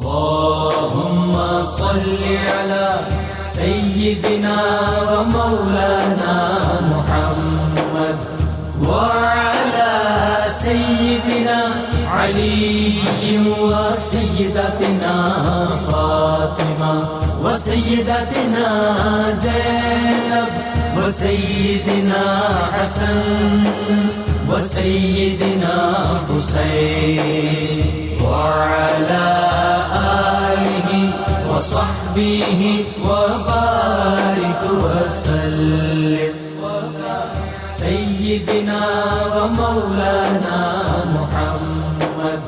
اللهم صل على سيدنا ومولانا محمد وعلى سيدنا علي وسيدتنا فاطمة وسيدتنا زينب وسيدنا حسن وسيدنا حسين وعلى آله وصحبه وبارك وسلم سيدنا ومولانا محمد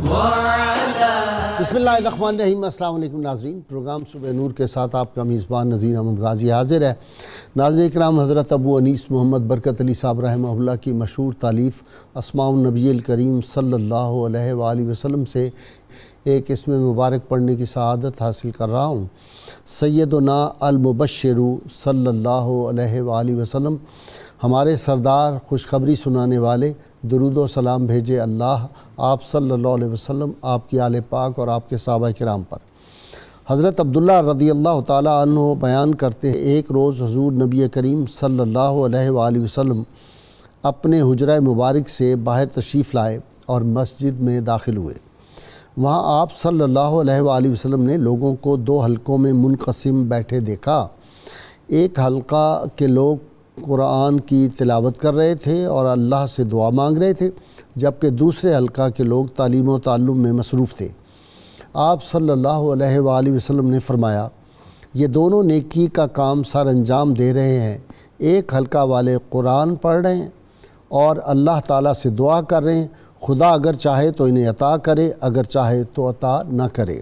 وعلى بسم اللہ الرحمن الرحیم۔ السلام علیکم ناظرین، پروگرام صبح نور کے ساتھ آپ کا میزبان نذیر احمد غازی حاضر ہے۔ ناظرین کرام، حضرت ابو انیس محمد برکت علی صاحب رحمہ اللہ کی مشہور تالیف اسماء النبی الکریم صلی اللہ علیہ وآلہ وسلم سے ایک اسم مبارک پڑھنے کی سعادت حاصل کر رہا ہوں۔ سیدنا المبشر صلی اللہ علیہ وآلہ وسلم، ہمارے سردار خوشخبری سنانے والے، درود و سلام بھیجے اللہ آپ صلی اللہ علیہ وسلم، آپ کی آل پاک اور آپ کے صحابہ کرام پر۔ حضرت عبداللہ رضی اللہ تعالیٰ عنہ بیان کرتے ہیں، ایک روز حضور نبی کریم صلی اللہ علیہ وآلہ وسلم اپنے حجرہ مبارک سے باہر تشریف لائے اور مسجد میں داخل ہوئے۔ وہاں آپ صلی اللہ علیہ وآلہ وسلم نے لوگوں کو دو حلقوں میں منقسم بیٹھے دیکھا۔ ایک حلقہ کے لوگ قرآن کی تلاوت کر رہے تھے اور اللہ سے دعا مانگ رہے تھے، جبکہ دوسرے حلقہ کے لوگ تعلیم و تعلم میں مصروف تھے۔ آپ صلی اللہ علیہ وآلہ وسلم نے فرمایا، یہ دونوں نیکی کا کام سر انجام دے رہے ہیں۔ ایک حلقہ والے قرآن پڑھ رہے ہیں اور اللہ تعالیٰ سے دعا کر رہے ہیں، خدا اگر چاہے تو انہیں عطا کرے، اگر چاہے تو عطا نہ کرے۔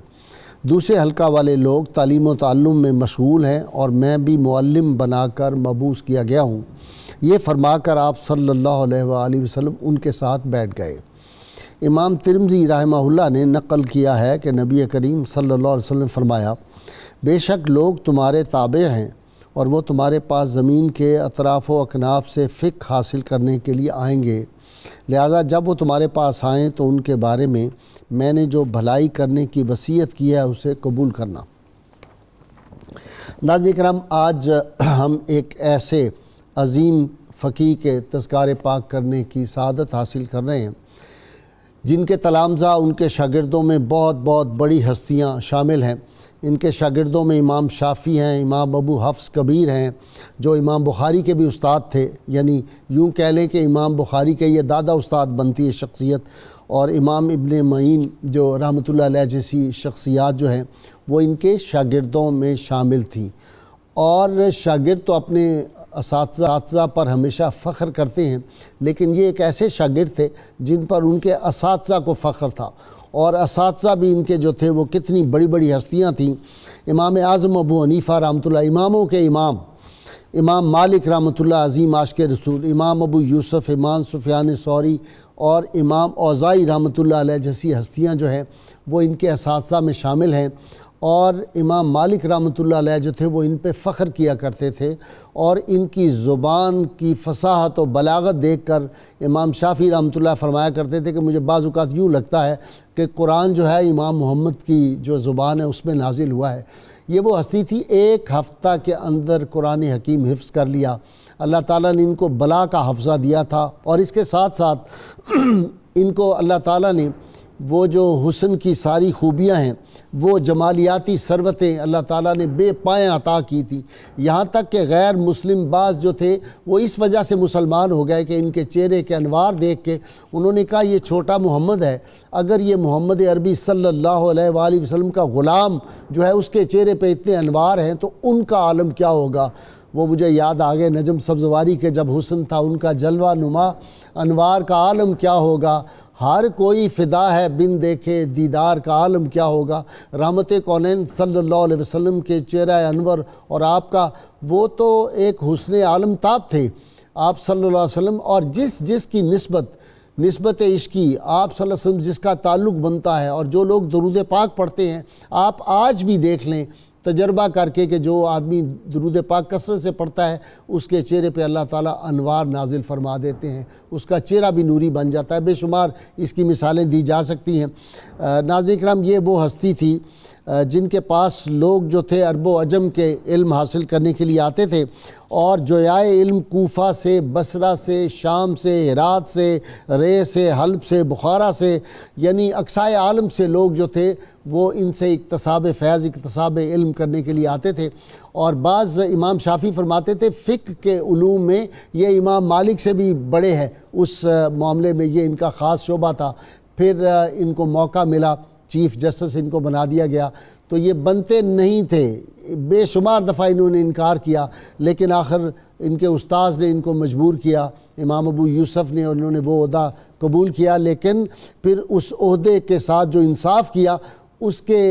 دوسرے حلقہ والے لوگ تعلیم و تعلم میں مشغول ہیں اور میں بھی معلم بنا کر مبعوث کیا گیا ہوں۔ یہ فرما کر آپ صلی اللہ علیہ وآلہ وسلم ان کے ساتھ بیٹھ گئے۔ امام ترمذی رحمہ اللہ نے نقل کیا ہے کہ نبی کریم صلی اللہ علیہ وسلم نے فرمایا، بے شک لوگ تمہارے تابع ہیں اور وہ تمہارے پاس زمین کے اطراف و اکناف سے فقہ حاصل کرنے کے لیے آئیں گے، لہذا جب وہ تمہارے پاس آئیں تو ان کے بارے میں نے جو بھلائی کرنے کی وصیت کی ہے اسے قبول کرنا۔ ناظرین کرام، آج ہم ایک ایسے عظیم فقیہ کے تذکار پاک کرنے کی سعادت حاصل کر رہے ہیں جن کے تلامذہ ان کے شاگردوں میں بہت بہت بڑی ہستیاں شامل ہیں۔ ان کے شاگردوں میں امام شافعی ہیں، امام ابو حفص کبیر ہیں جو امام بخاری کے بھی استاد تھے، یعنی یوں کہہ لیں کہ امام بخاری کے یہ دادا استاد بنتی ہے شخصیت، اور امام ابن معین جو رحمۃ اللہ علیہ جیسی شخصیات جو ہیں وہ ان کے شاگردوں میں شامل تھیں۔ اور شاگرد تو اپنے اساتذہ پر ہمیشہ فخر کرتے ہیں، لیکن یہ ایک ایسے شاگرد تھے جن پر ان کے اساتذہ کو فخر تھا، اور اساتذہ بھی ان کے جو تھے وہ کتنی بڑی بڑی ہستیاں تھیں۔ امام اعظم ابو حنیفہ رحمۃ اللہ، اماموں کے امام، امام مالک رحمۃ اللہ عظیم عاشق رسول، امام ابو یوسف، امام سفیان ثوری اور امام اوزاعی رحمۃ اللہ علیہ جیسی ہستیاں جو ہیں وہ ان کے اساتذہ میں شامل ہیں، اور امام مالک رحمۃ اللہ علیہ جو تھے وہ ان پہ فخر کیا کرتے تھے، اور ان کی زبان کی فصاحت و بلاغت دیکھ کر امام شافعی رحمۃ اللہ فرمایا کرتے تھے کہ مجھے بعض اوقات یوں لگتا ہے کہ قرآن جو ہے امام محمد کی جو زبان ہے اس میں نازل ہوا ہے۔ یہ وہ ہستی تھی، ایک ہفتہ کے اندر قرآن حکیم حفظ کر لیا۔ اللہ تعالیٰ نے ان کو بلا کا حفظہ دیا تھا، اور اس کے ساتھ ساتھ ان کو اللہ تعالیٰ نے وہ جو حسن کی ساری خوبیاں ہیں، وہ جمالیاتی ثروتیں اللہ تعالیٰ نے بے پائیں عطا کی تھی، یہاں تک کہ غیر مسلم بعض جو تھے وہ اس وجہ سے مسلمان ہو گئے کہ ان کے چہرے کے انوار دیکھ کے انہوں نے کہا یہ چھوٹا محمد ہے، اگر یہ محمد عربی صلی اللہ علیہ وآلہ وسلم کا غلام جو ہے اس کے چہرے پہ اتنے انوار ہیں تو ان کا عالم کیا ہوگا۔ وہ مجھے یاد آ گئے نجم سبزواری کے جب حسن تھا ان کا جلوہ نما، انوار کا عالم کیا ہوگا، ہر کوئی فدا ہے بن دیکھے دیدار کا عالم کیا ہوگا۔ رحمت کونین صلی اللہ علیہ وسلم کے چہرہ انور اور آپ کا وہ تو ایک حسن عالم تاب تھے آپ صلی اللہ علیہ وسلم، اور جس کی نسبت عشقی آپ صلی اللہ علیہ وسلم جس کا تعلق بنتا ہے، اور جو لوگ درود پاک پڑھتے ہیں آپ آج بھی دیکھ لیں تجربہ کر کے کہ جو آدمی درود پاک کثرت سے پڑھتا ہے اس کے چہرے پہ اللہ تعالیٰ انوار نازل فرما دیتے ہیں، اس کا چہرہ بھی نوری بن جاتا ہے۔ بے شمار اس کی مثالیں دی جا سکتی ہیں۔ ناظرین کرام، یہ وہ ہستی تھی جن کے پاس لوگ جو تھے عرب و عجم کے علم حاصل کرنے کے لیے آتے تھے، اور جویائے علم کوفہ سے، بصرہ سے، شام سے، ہرات سے، رے سے، حلب سے، بخارا سے، یعنی اقصائے عالم سے لوگ جو تھے وہ ان سے اکتساب فیض، اکتساب علم کرنے کے لیے آتے تھے۔ اور بعض امام شافعی فرماتے تھے فقہ کے علوم میں یہ امام مالک سے بھی بڑے ہیں، اس معاملے میں یہ ان کا خاص شعبہ تھا۔ پھر ان کو موقع ملا، چیف جسٹس ان کو بنا دیا گیا، تو یہ بنتے نہیں تھے، بے شمار دفعہ انہوں نے انکار کیا، لیکن آخر ان کے استاذ نے ان کو مجبور کیا، امام ابو یوسف نے، اور انہوں نے وہ عہدہ قبول کیا۔ لیکن پھر اس عہدے کے ساتھ جو انصاف کیا، اس کے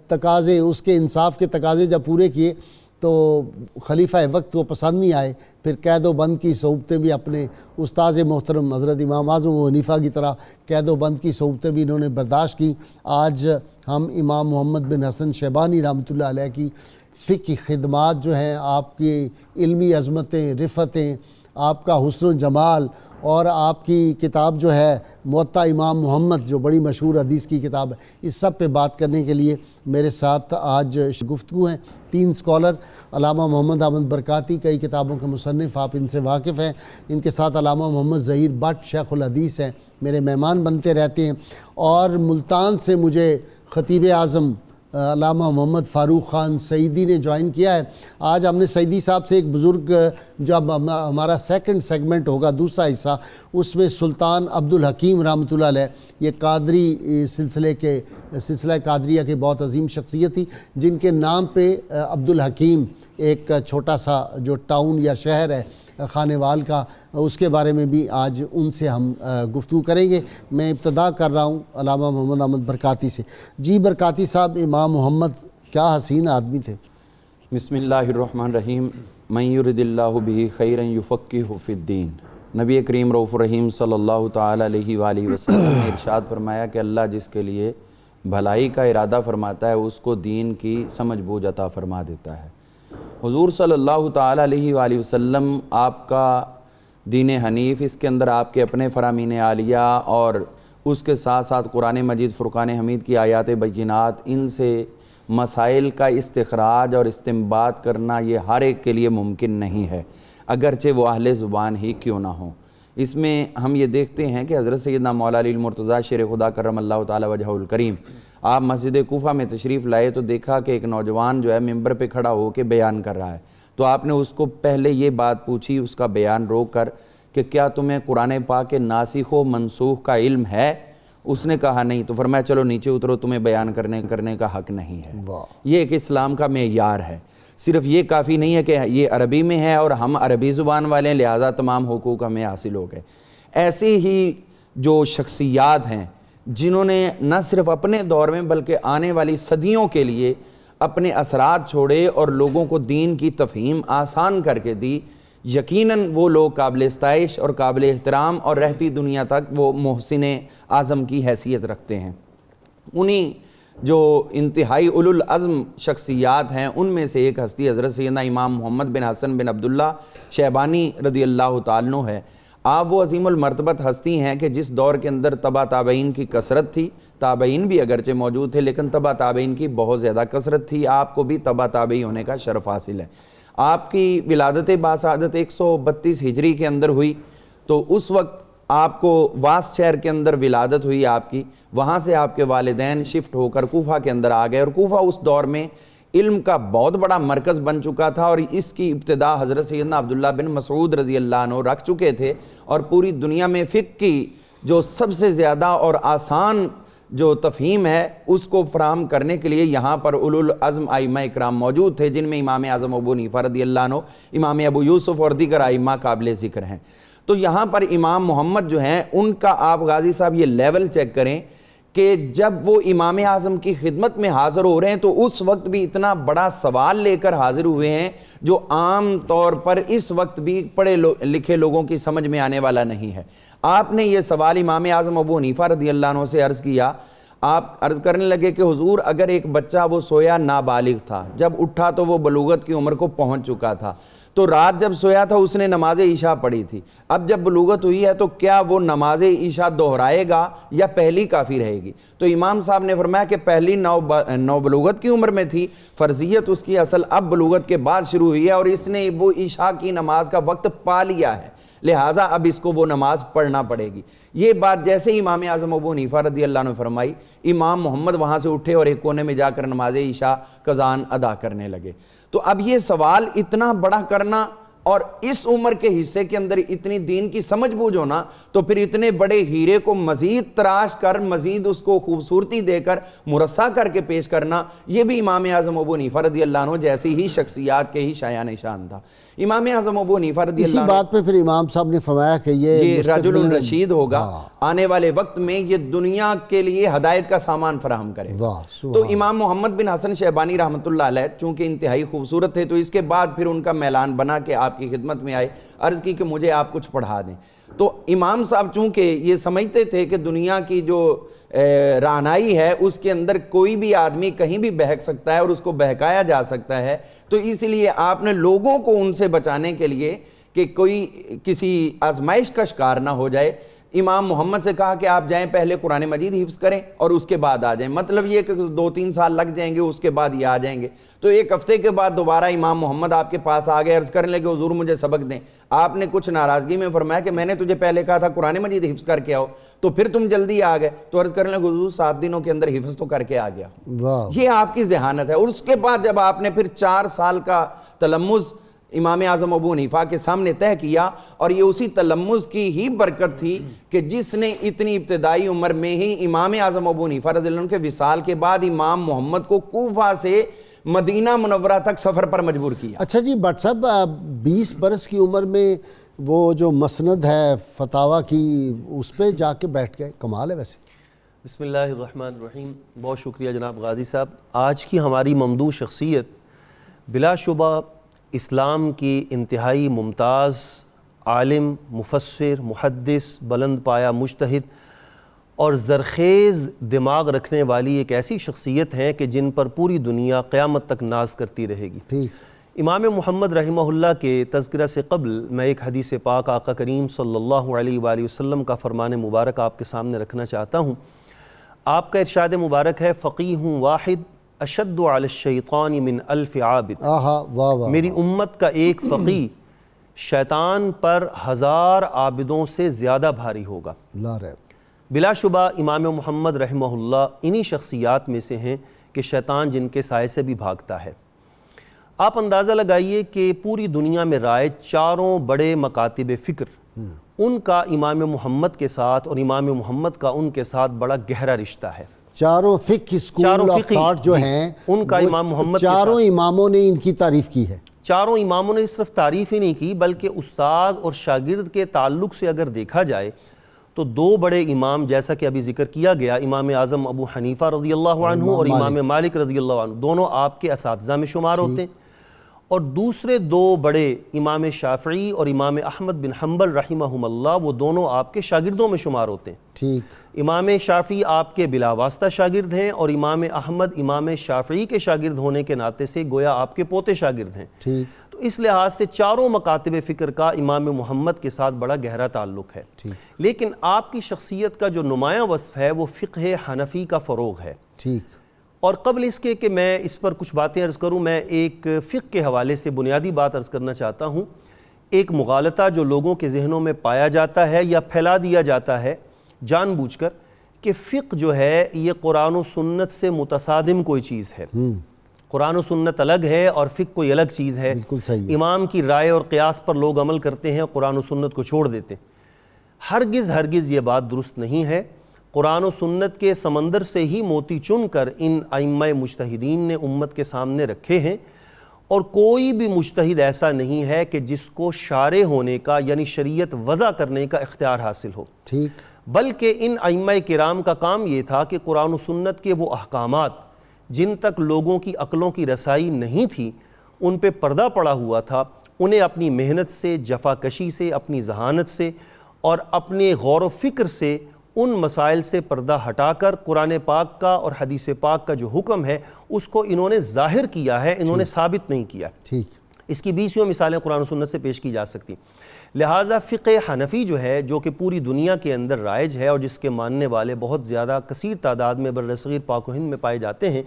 تقاضے، اس کے انصاف کے تقاضے جب پورے کیے تو خلیفہ وقت کو پسند نہیں آئے، پھر قید و بند کی صعوبتیں بھی اپنے استاذ محترم حضرت امام اعظم ابو حنیفہ کی طرح قید و بند کی صعوبتیں بھی انہوں نے برداشت کی۔ آج ہم امام محمد بن حسن شیبانی رحمۃ اللہ علیہ کی فقہی خدمات جو ہیں، آپ کی علمی عظمتیں، رفتیں، آپ کا حسن و جمال، اور آپ کی کتاب جو ہے موطا امام محمد، جو بڑی مشہور حدیث کی کتاب ہے، اس سب پہ بات کرنے کے لیے میرے ساتھ آج گفتگو ہیں 3 اسکالر۔ علامہ محمد احمد برکاتی، کئی کتابوں کے مصنف، آپ ان سے واقف ہیں۔ ان کے ساتھ علامہ محمد ظہیر بٹ، شیخ الحدیث ہیں، میرے مہمان بنتے رہتے ہیں۔ اور ملتان سے مجھے خطیب اعظم علامہ محمد فاروق خان سعیدی نے جوائن کیا ہے۔ آج ہم نے سعیدی صاحب سے ایک بزرگ، جب ہمارا سیکنڈ سیگمنٹ ہوگا، دوسرا حصہ، اس میں سلطان عبد الحکیم رحمۃ اللہ علیہ، یہ قادری سلسلہ قادریہ کے بہت عظیم شخصیت تھی، جن کے نام پہ عبد الحکیم ایک چھوٹا سا جو ٹاؤن یا شہر ہے خانیوال کا، اس کے بارے میں بھی آج ان سے ہم گفتگو کریں گے۔ میں ابتدا کر رہا ہوں علامہ محمد احمد برکاتی سے۔ جی برکاتی صاحب، امام محمد کیا حسین آدمی تھے۔ بسم اللہ الرحمن الرحیم۔ من یرد اللہ بہ خیرا یفقہہ فی الدین۔ نبی کریم رؤوف الرحیم صلی اللہ تعالی علیہ وآلہ وسلم نے ارشاد فرمایا کہ اللہ جس کے لیے بھلائی کا ارادہ فرماتا ہے اس کو دین کی سمجھ بوجھ عطا فرما دیتا ہے۔ حضور صلی اللہ تعالی علیہ وآلہ وسلم، آپ کا دین حنیف، اس کے اندر آپ کے اپنے فرامین عالیہ اور اس کے ساتھ ساتھ قرآن مجید فرقان حمید کی آیات بینات، ان سے مسائل کا استخراج اور استنباط کرنا یہ ہر ایک کے لیے ممکن نہیں ہے، اگرچہ وہ اہل زبان ہی کیوں نہ ہوں۔ اس میں ہم یہ دیکھتے ہیں کہ حضرت سیدنا مولا علی المرتضیٰ شیر خدا کرم اللہ تعالی وجہہ الکریم، آپ مسجد کوفہ میں تشریف لائے تو دیکھا کہ ایک نوجوان جو ہے ممبر پہ کھڑا ہو کے بیان کر رہا ہے، تو آپ نے اس کو پہلے یہ بات پوچھی، اس کا بیان روک کر، کہ کیا تمہیں قرآن پاک کے ناسخ و منسوخ کا علم ہے؟ اس نے کہا نہیں، تو فرمایا چلو نیچے اترو، تمہیں بیان کرنے کا حق نہیں ہے۔ یہ ایک اسلام کا معیار ہے۔ صرف یہ کافی نہیں ہے کہ یہ عربی میں ہے اور ہم عربی زبان والے ہیں لہٰذا تمام حقوق ہمیں حاصل ہو گئے۔ ایسی ہی جو شخصیات ہیں جنہوں نے نہ صرف اپنے دور میں بلکہ آنے والی صدیوں کے لیے اپنے اثرات چھوڑے اور لوگوں کو دین کی تفہیم آسان کر کے دی، یقیناً وہ لوگ قابل ستائش اور قابل احترام اور رہتی دنیا تک وہ محسن اعظم کی حیثیت رکھتے ہیں۔ انہی جو انتہائی اولو العزم شخصیات ہیں ان میں سے ایک ہستی حضرت سیدنا امام محمد بن حسن بن عبداللہ شیبانی رضی اللہ تعالیٰ عنہ ہے۔ آپ وہ عظیم المرتبت ہستی ہیں کہ جس دور کے اندر تبع تابعین کی کثرت تھی، تابعین بھی اگرچہ موجود تھے لیکن تبع تابعین کی بہت زیادہ کثرت تھی، آپ کو بھی تبع تابعی ہونے کا شرف حاصل ہے۔ آپ کی ولادت باسعادت 132 ہجری کے اندر ہوئی، تو اس وقت آپ کو واس شہر کے اندر ولادت ہوئی آپ کی، وہاں سے آپ کے والدین شفٹ ہو کر کوفہ کے اندر آ گئے، اور کوفہ اس دور میں علم کا بہت بڑا مرکز بن چکا تھا، اور اس کی ابتدا حضرت سیدنا عبداللہ بن مسعود رضی اللہ عنہ رکھ چکے تھے، اور پوری دنیا میں فقہ کی جو سب سے زیادہ اور آسان جو تفہیم ہے اس کو فراہم کرنے کے لیے یہاں پر اولو العزم ائمہ اکرام موجود تھے، جن میں امام اعظم ابو حنیفہ رضی اللہ عنہ، امام ابو یوسف اور دیگر ائمہ قابل ذکر ہیں۔ تو یہاں پر امام محمد جو ہیں ان کا آپ غازی صاحب یہ لیول چیک کریں کہ جب وہ امام اعظم کی خدمت میں حاضر ہو رہے ہیں تو اس وقت بھی اتنا بڑا سوال لے کر حاضر ہوئے ہیں جو عام طور پر اس وقت بھی پڑھے لکھے لوگوں کی سمجھ میں آنے والا نہیں ہے۔ آپ نے یہ سوال امام اعظم ابو حنیفہ رضی اللہ عنہ سے عرض کیا، آپ عرض کرنے لگے کہ حضور اگر ایک بچہ وہ سویا نابالغ تھا، جب اٹھا تو وہ بلوغت کی عمر کو پہنچ چکا تھا، تو رات جب سویا تھا اس نے نماز عشاء پڑھی تھی، اب جب بلوغت ہوئی ہے تو کیا وہ نماز عشاء دہرائے گا یا پہلی کافی رہے گی؟ تو امام صاحب نے فرمایا کہ پہلی نو بلوغت کی عمر میں تھی، فرضیت اس کی اصل اب بلوغت کے بعد شروع ہوئی ہے، اور اس نے وہ عشاء کی نماز کا وقت پا لیا ہے، لہٰذا اب اس کو وہ نماز پڑھنا پڑے گی۔ یہ بات جیسے ہی امام اعظم ابو حنیفہ رضی اللہ عنہ فرمائی، امام محمد وہاں سے اٹھے اور ایک کونے میں جا کر نماز عشاء قضاءً ادا کرنے لگے۔ تو اب یہ سوال اتنا بڑا کرنا اور اس عمر کے حصے کے اندر اتنی دین کی سمجھ بوجھ ہونا، تو پھر اتنے بڑے ہیرے کو مزید تراش کر، مزید اس کو خوبصورتی دے کر، مرصع کر کے پیش کرنا، یہ بھی امام اعظم ابو حنیفہ رضی اللہ عنہ جیسی ہی شخصیات کے ہی شایان شان تھا۔ امام اعظم ابو حنیفہ رضی اللہ عنہ اسی بات پہ پھر امام صاحب نے فرمایا کہ یہ رجل رشید ہوگا، آنے والے وقت میں یہ دنیا کے لیے ہدایت کا سامان فراہم کرے۔ تو امام محمد بن حسن شیبانی رحمۃ اللہ علیہ چونکہ انتہائی خوبصورت تھے، تو اس کے بعد پھر ان کا میلان بنا کہ آپ کی خدمت میں آئے، عرض کی کہ مجھے آپ کچھ پڑھا دیں۔ تو امام صاحب چونکہ یہ سمجھتے تھے کہ دنیا کی جو رعنائی ہے اس کے اندر کوئی بھی آدمی کہیں بھی بہک سکتا ہے اور اس کو بہکایا جا سکتا ہے، تو اس لیے آپ نے لوگوں کو ان سے بچانے کے لیے کہ کوئی کسی آزمائش کا شکار نہ ہو جائے، امام محمد سے کہا کہ آپ جائیں پہلے قرآن مجید حفظ کریں اور اس کے بعد آ جائیں، مطلب یہ کہ 2-3 سال لگ جائیں گے، اس کے بعد یہ آ جائیں گے۔ تو ایک ہفتے کے بعد دوبارہ امام محمد آپ کے پاس آ گئے، عرض کرنے لگے حضور مجھے سبق دیں۔ آپ نے کچھ ناراضگی میں فرمایا کہ میں نے تجھے پہلے کہا تھا قرآن مجید حفظ کر کے آؤ، تو پھر تم جلدی آ گئے۔ تو عرض کرنے لگے حضور 7 دنوں کے اندر حفظ تو کر کے آ گیا۔ یہ آپ کی ذہانت ہے۔ اور اس کے بعد جب آپ نے پھر 4 سال کا تلمذ امام اعظم ابو حنیفہ کے سامنے طے کیا، اور یہ اسی تلمذ کی ہی برکت تھی کہ جس نے اتنی ابتدائی عمر میں ہی امام اعظم ابو حنیفہ رضی اللہ عنہ کے وصال کے بعد امام محمد کو کوفہ سے مدینہ منورہ تک سفر پر مجبور کیا۔ اچھا جی بٹ صاحب، 20 برس کی عمر میں وہ جو مسند ہے فتاویٰ کی اس پہ جا کے بیٹھ گئے، کمال ہے ویسے۔ بسم اللہ الرحمن الرحیم۔ بہت شکریہ جناب غازی صاحب۔ آج کی ہماری ممدوح شخصیت بلا شبہ اسلام کی انتہائی ممتاز عالم، مفسر، محدث، بلند پایہ مجتہد اور زرخیز دماغ رکھنے والی ایک ایسی شخصیت ہیں کہ جن پر پوری دنیا قیامت تک ناز کرتی رہے گی۔ امام محمد رحمہ اللہ کے تذکرہ سے قبل میں ایک حدیث پاک آقا کریم صلی اللہ علیہ وآلہ وسلم کا فرمان مبارک آپ کے سامنے رکھنا چاہتا ہوں۔ آپ کا ارشاد مبارک ہے، فقیہ واحد اشد علی الشیطان من 1000 عابد۔ میری امت کا ایک فقیہ شیطان پر 1000 عابدوں سے زیادہ بھاری ہوگا۔ بلا شبہ امام محمد رحمہ اللہ انہی شخصیات میں سے ہیں کہ شیطان جن کے سائے سے بھی بھاگتا ہے۔ آپ اندازہ لگائیے کہ پوری دنیا میں رائج 4 بڑے مکاتب فکر، ان کا امام محمد کے ساتھ اور امام محمد کا ان کے ساتھ بڑا گہرا رشتہ ہے۔ 4 فقہ اسکول آف تھاٹ جو ہیں ان کا امام محمد کے ساتھ 4 اماموں نے ان کی تعریف کی ہے۔ 4 اماموں نے صرف تعریف ہی نہیں کی بلکہ استاد اور شاگرد کے تعلق سے اگر دیکھا جائے تو 2 بڑے امام جیسا کہ ابھی ذکر کیا گیا، امام اعظم ابو حنیفہ رضی اللہ عنہ اور امام مالک رضی اللہ عنہ، دونوں آپ کے اساتذہ میں شمار ہوتے ہیں، اور دوسرے 2 بڑے امام شافعی اور امام احمد بن حنبل رحمہم اللہ، وہ دونوں آپ کے شاگردوں میں شمار ہوتے ہیں۔ امام شافعی آپ کے بلا واسطہ شاگرد ہیں اور امام احمد امام شافعی کے شاگرد ہونے کے ناطے سے گویا آپ کے پوتے شاگرد ہیں۔ تو اس لحاظ سے 4 مکاتب فکر کا امام محمد کے ساتھ بڑا گہرا تعلق ہے۔ لیکن آپ کی شخصیت کا جو نمایاں وصف ہے وہ فقہ حنفی کا فروغ ہے۔ اور قبل اس کے کہ میں اس پر کچھ باتیں عرض کروں، میں ایک فقہ کے حوالے سے بنیادی بات عرض کرنا چاہتا ہوں۔ ایک مغالطہ جو لوگوں کے ذہنوں میں پایا جاتا ہے یا پھیلا دیا جاتا ہے جان بوجھ کر کہ فقہ جو ہے یہ قرآن و سنت سے متصادم کوئی چیز ہے، قرآن و سنت الگ ہے اور فقہ کوئی الگ چیز ہے، امام کی رائے اور قیاس پر لوگ عمل کرتے ہیں، قرآن و سنت کو چھوڑ دیتے ہیں۔ ہرگز یہ بات درست نہیں ہے۔ قرآن و سنت کے سمندر سے ہی موتی چن کر ان ائمہ مجتہدین نے امت کے سامنے رکھے ہیں، اور کوئی بھی مجتہد ایسا نہیں ہے کہ جس کو شارع ہونے کا یعنی شریعت وضع کرنے کا اختیار حاصل ہو، بلکہ ان ائمہ کرام کا کام یہ تھا کہ قرآن و سنت کے وہ احکامات جن تک لوگوں کی عقلوں کی رسائی نہیں تھی، ان پہ پردہ پڑا ہوا تھا، انہیں اپنی محنت سے، جفا کشی سے، اپنی ذہانت سے اور اپنے غور و فکر سے ان مسائل سے پردہ ہٹا کر قرآن پاک کا اور حدیث پاک کا جو حکم ہے اس کو انہوں نے ظاہر کیا ہے، انہوں نے ثابت نہیں کیا۔ ٹھیک، اس کی 20 مثالیں قرآن و سنت سے پیش کی جا سکتی۔ لہٰذا فقہ حنفی جو ہے، جو کہ پوری دنیا کے اندر رائج ہے اور جس کے ماننے والے بہت زیادہ کثیر تعداد میں برصغیر پاک و ہند میں پائے جاتے ہیں،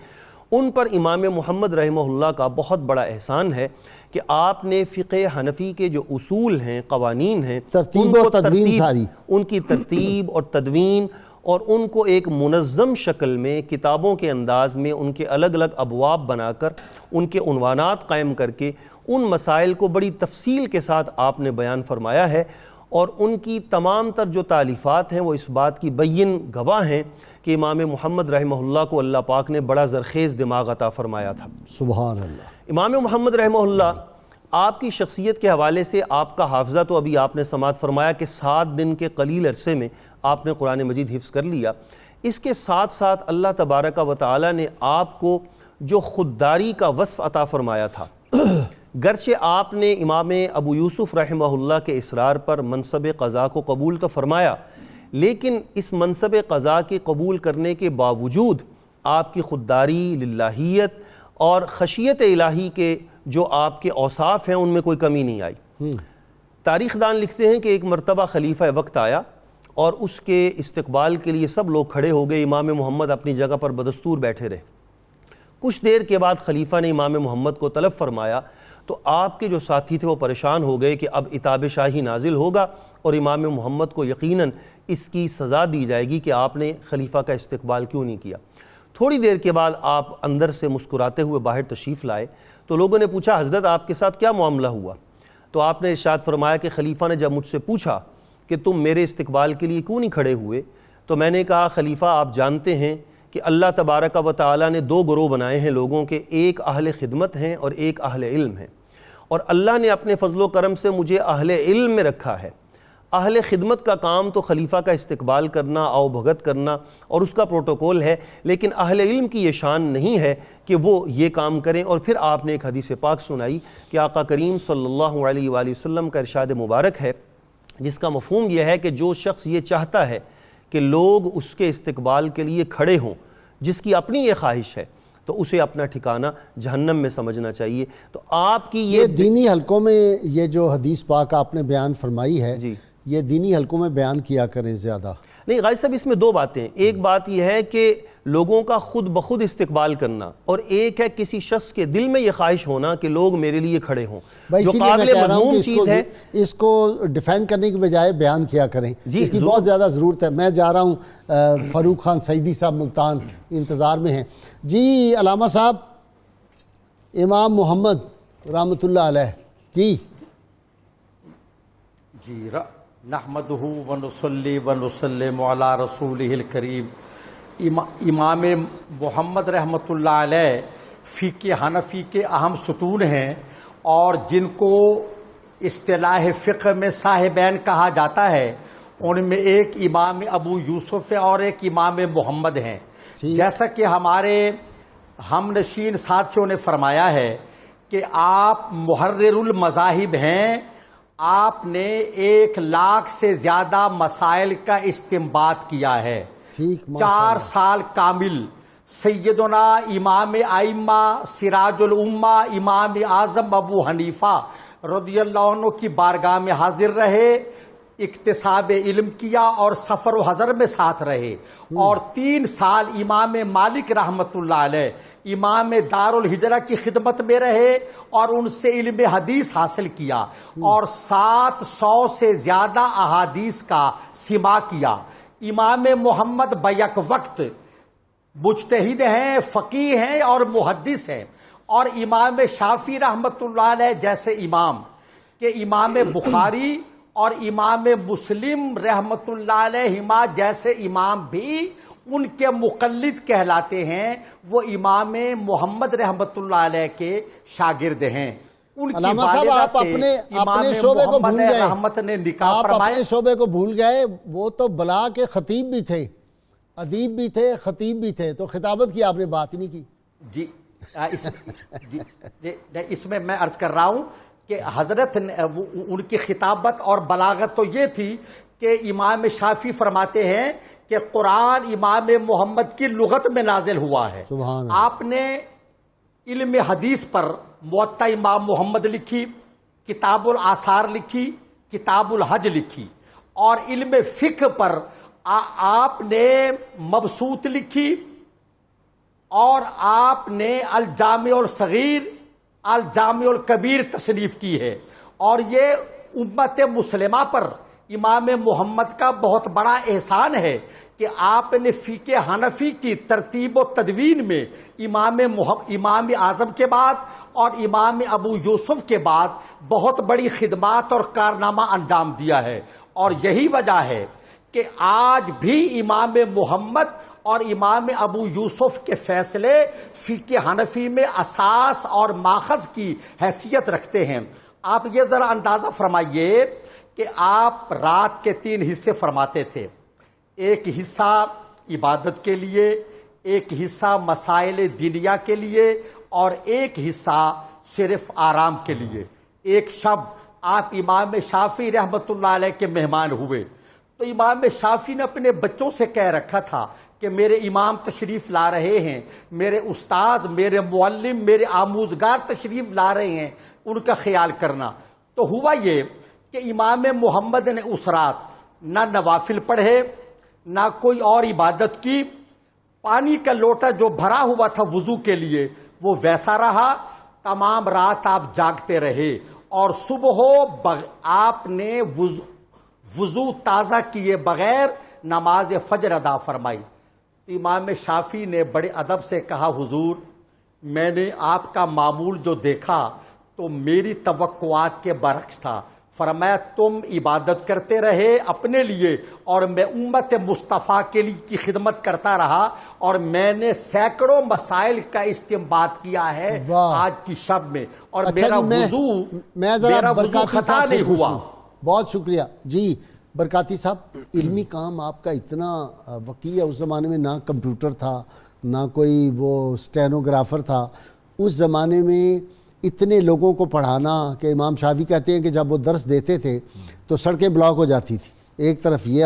ان پر امام محمد رحمہ اللہ کا بہت بڑا احسان ہے کہ آپ نے فقہ حنفی کے جو اصول ہیں، قوانین ہیں، ترتیب و تدوین ساری، ان کی ترتیب اور تدوین اور ان کو ایک منظم شکل میں کتابوں کے انداز میں ان کے الگ الگ ابواب بنا کر ان کے عنوانات قائم کر کے ان مسائل کو بڑی تفصیل کے ساتھ آپ نے بیان فرمایا ہے، اور ان کی تمام تر جو تالیفات ہیں وہ اس بات کی بین گواہ ہیں کہ امام محمد رحمہ اللہ کو اللہ پاک نے بڑا زرخیز دماغ عطا فرمایا تھا۔ سبحان اللہ۔ امام محمد رحمہ اللہ آپ کی شخصیت کے حوالے سے آپ کا حافظہ تو ابھی آپ نے سماعت فرمایا کہ 7 دن کے قلیل عرصے میں آپ نے قرآن مجید حفظ کر لیا۔ اس کے ساتھ ساتھ اللہ تبارک و تعالی نے آپ کو جو خودداری کا وصف عطا فرمایا تھا، گرچہ آپ نے امام ابو یوسف رحمہ اللہ کے اصرار پر منصب قضا کو قبول تو فرمایا، لیکن اس منصب قضا کے قبول کرنے کے باوجود آپ کی خودداری، للہیت اور خشیت الہی کے جو آپ کے اوصاف ہیں ان میں کوئی کمی نہیں آئی۔ تاریخ دان لکھتے ہیں کہ ایک مرتبہ خلیفہ وقت آیا اور اس کے استقبال کے لیے سب لوگ کھڑے ہو گئے، امام محمد اپنی جگہ پر بدستور بیٹھے رہے۔ کچھ دیر کے بعد خلیفہ نے امام محمد کو طلب فرمایا تو آپ کے جو ساتھی تھے وہ پریشان ہو گئے کہ اب عتاب شاہی نازل ہوگا اور امام محمد کو یقیناً اس کی سزا دی جائے گی کہ آپ نے خلیفہ کا استقبال کیوں نہیں کیا۔ تھوڑی دیر کے بعد آپ اندر سے مسکراتے ہوئے باہر تشریف لائے تو لوگوں نے پوچھا حضرت آپ کے ساتھ کیا معاملہ ہوا؟ تو آپ نے ارشاد فرمایا کہ خلیفہ نے جب مجھ سے پوچھا کہ تم میرے استقبال کے لیے کیوں نہیں کھڑے ہوئے تو میں نے کہا خلیفہ آپ جانتے ہیں کہ اللہ تبارک و تعالی نے 2 گروہ بنائے ہیں لوگوں کے، ایک اہل خدمت ہیں اور ایک اہل علم ہیں، اور اللہ نے اپنے فضل و کرم سے مجھے اہل علم میں رکھا ہے۔ اہل خدمت کا کام تو خلیفہ کا استقبال کرنا، آؤ بھگت کرنا اور اس کا پروٹوکول ہے، لیکن اہل علم کی یہ شان نہیں ہے کہ وہ یہ کام کریں۔ اور پھر آپ نے ایک حدیث پاک سنائی کہ آقا کریم صلی اللہ علیہ وآلہ وسلم کا ارشاد مبارک ہے جس کا مفہوم یہ ہے کہ جو شخص یہ چاہتا ہے کہ لوگ اس کے استقبال کے لیے کھڑے ہوں، جس کی اپنی یہ خواہش ہے، تو اسے اپنا ٹھکانہ جہنم میں سمجھنا چاہیے۔ تو آپ کی یہ دینی حلقوں میں یہ جو حدیث پاک آپ نے بیان فرمائی ہے، جی، یہ دینی حلقوں میں بیان کیا کریں زیادہ۔ نہیں غازی صاحب، اس میں 2 باتیں ہیں۔ ایک بات یہ ہے کہ لوگوں کا خود بخود استقبال کرنا، اور ایک ہے کسی شخص کے دل میں یہ خواہش ہونا کہ لوگ میرے لیے کھڑے ہوں، جو قابل مذموم چیز ہے۔ اس کو ڈیفینڈ کرنے کی بجائے بیان کیا کریں، اس کی بہت زیادہ ضرورت ہے۔ میں جا رہا ہوں، فاروق خان سعیدی صاحب ملتان انتظار میں ہیں۔ جی علامہ صاحب، امام محمد رحمۃ اللہ علیہ، جی نحمدہ ونصلی ونسلم علی رسولہ الکریم۔ امام محمد رحمۃ اللہ علیہ فقہ حنفی کے اہم ستون ہیں، اور جن کو اصطلاح فقہ میں صاحبین کہا جاتا ہے، ان میں ایک امام ابو یوسف اور ایک امام محمد ہیں۔ جیسا کہ ہمارے ہم نشین ساتھیوں نے فرمایا ہے کہ آپ محرر المذاہب ہیں، آپ نے 1 لاکھ سے زیادہ مسائل کا استنباط کیا ہے۔ 4 سال کامل سیدنا امام ائمہ سراج الامہ امام اعظم ابو حنیفہ رضی اللہ عنہ کی بارگاہ میں حاضر رہے، اکتساب علم کیا اور سفر و حضر میں ساتھ رہے، اور 3 سال امام مالک رحمۃ اللہ علیہ امام دار الہجرہ کی خدمت میں رہے اور ان سے علم حدیث حاصل کیا، اور 700 سے زیادہ احادیث کا سماع کیا۔ امام محمد بیک وقت مجتہد ہیں، فقیہ ہیں اور محدث ہیں، اور امام شافعی رحمۃ اللہ علیہ جیسے امام کہ امام بخاری اور امام مسلم رحمۃ اللہ علیہما جیسے امام بھی ان کے مقلد کہلاتے ہیں، وہ امام محمد رحمۃ اللہ علیہ کے شاگرد ہیں۔ ان کی والدہ سے امام محمد رحمت نے نکاح فرمایا۔ آپ اپنے شعبے کو بھول گئے، وہ تو بلا کے خطیب بھی تھے، ادیب بھی تھے، خطیب بھی تھے، تو خطابت کی آپ نے بات ہی نہیں کی۔ جی اس میں میں عرض کر رہا ہوں کہ حضرت ان کی خطابت اور بلاغت تو یہ تھی کہ امام شافعی فرماتے ہیں کہ قرآن امام محمد کی لغت میں نازل ہوا ہے. سبحان اللہ. آپ نے علم حدیث پر موطا امام محمد لکھی، کتاب الآثار لکھی، کتاب الحج لکھی، اور علم فقہ پر آپ نے مبسوط لکھی، اور آپ نے الجامع الصغیر، الجامع الکبیر تصنیف کی ہے. اور یہ امت مسلمہ پر امام محمد کا بہت بڑا احسان ہے کہ آپ نے فقہ حنفی کی ترتیب و تدوین میں امام اعظم کے بعد اور امام ابو یوسف کے بعد بہت بڑی خدمات اور کارنامہ انجام دیا ہے. اور یہی وجہ ہے کہ آج بھی امام محمد اور امام ابو یوسف کے فیصلے فقہ حنفی میں اساس اور ماخذ کی حیثیت رکھتے ہیں. آپ یہ ذرا اندازہ فرمائیے کہ آپ رات کے 3 حصے فرماتے تھے. ایک حصہ عبادت کے لیے، ایک حصہ مسائل دینیا کے لیے، اور ایک حصہ صرف آرام کے لیے. ایک شب آپ امام شافعی رحمۃ اللہ علیہ کے مہمان ہوئے تو امام شافعی نے اپنے بچوں سے کہہ رکھا تھا کہ میرے امام تشریف لا رہے ہیں، میرے استاذ، میرے معلم، میرے آموزگار تشریف لا رہے ہیں، ان کا خیال کرنا. تو ہوا یہ کہ امام محمد نے اس رات نہ نوافل پڑھے، نہ کوئی اور عبادت کی. پانی کا لوٹا جو بھرا ہوا تھا وضو کے لیے وہ ویسا رہا. تمام رات آپ جاگتے رہے، اور صبح آپ نے وضو تازہ کیے بغیر نماز فجر ادا فرمائی. امام شافعی نے بڑے ادب سے کہا حضور میں نے آپ کا معمول جو دیکھا تو میری توقعات کے برعکس تھا. فرمایا تم عبادت کرتے رہے اپنے لیے اور میں امت مصطفیٰ کے لیے کی خدمت کرتا رہا، اور میں نے سینکڑوں مسائل کا استنباط کیا ہے آج کی شب میں، اور میرا وضو خطا نہیں ہوا. بہت شکریہ جی. برکاتی صاحب، علمی کام آپ کا اتنا وقیع ہے. اس زمانے میں نہ کمپیوٹر تھا، نہ کوئی وہ اسٹینوگرافر تھا. اس زمانے میں اتنے لوگوں کو پڑھانا کہ امام شافعی کہتے ہیں کہ جب وہ درس دیتے تھے تو سڑکیں بلاک ہو جاتی تھی. ایک طرف یہ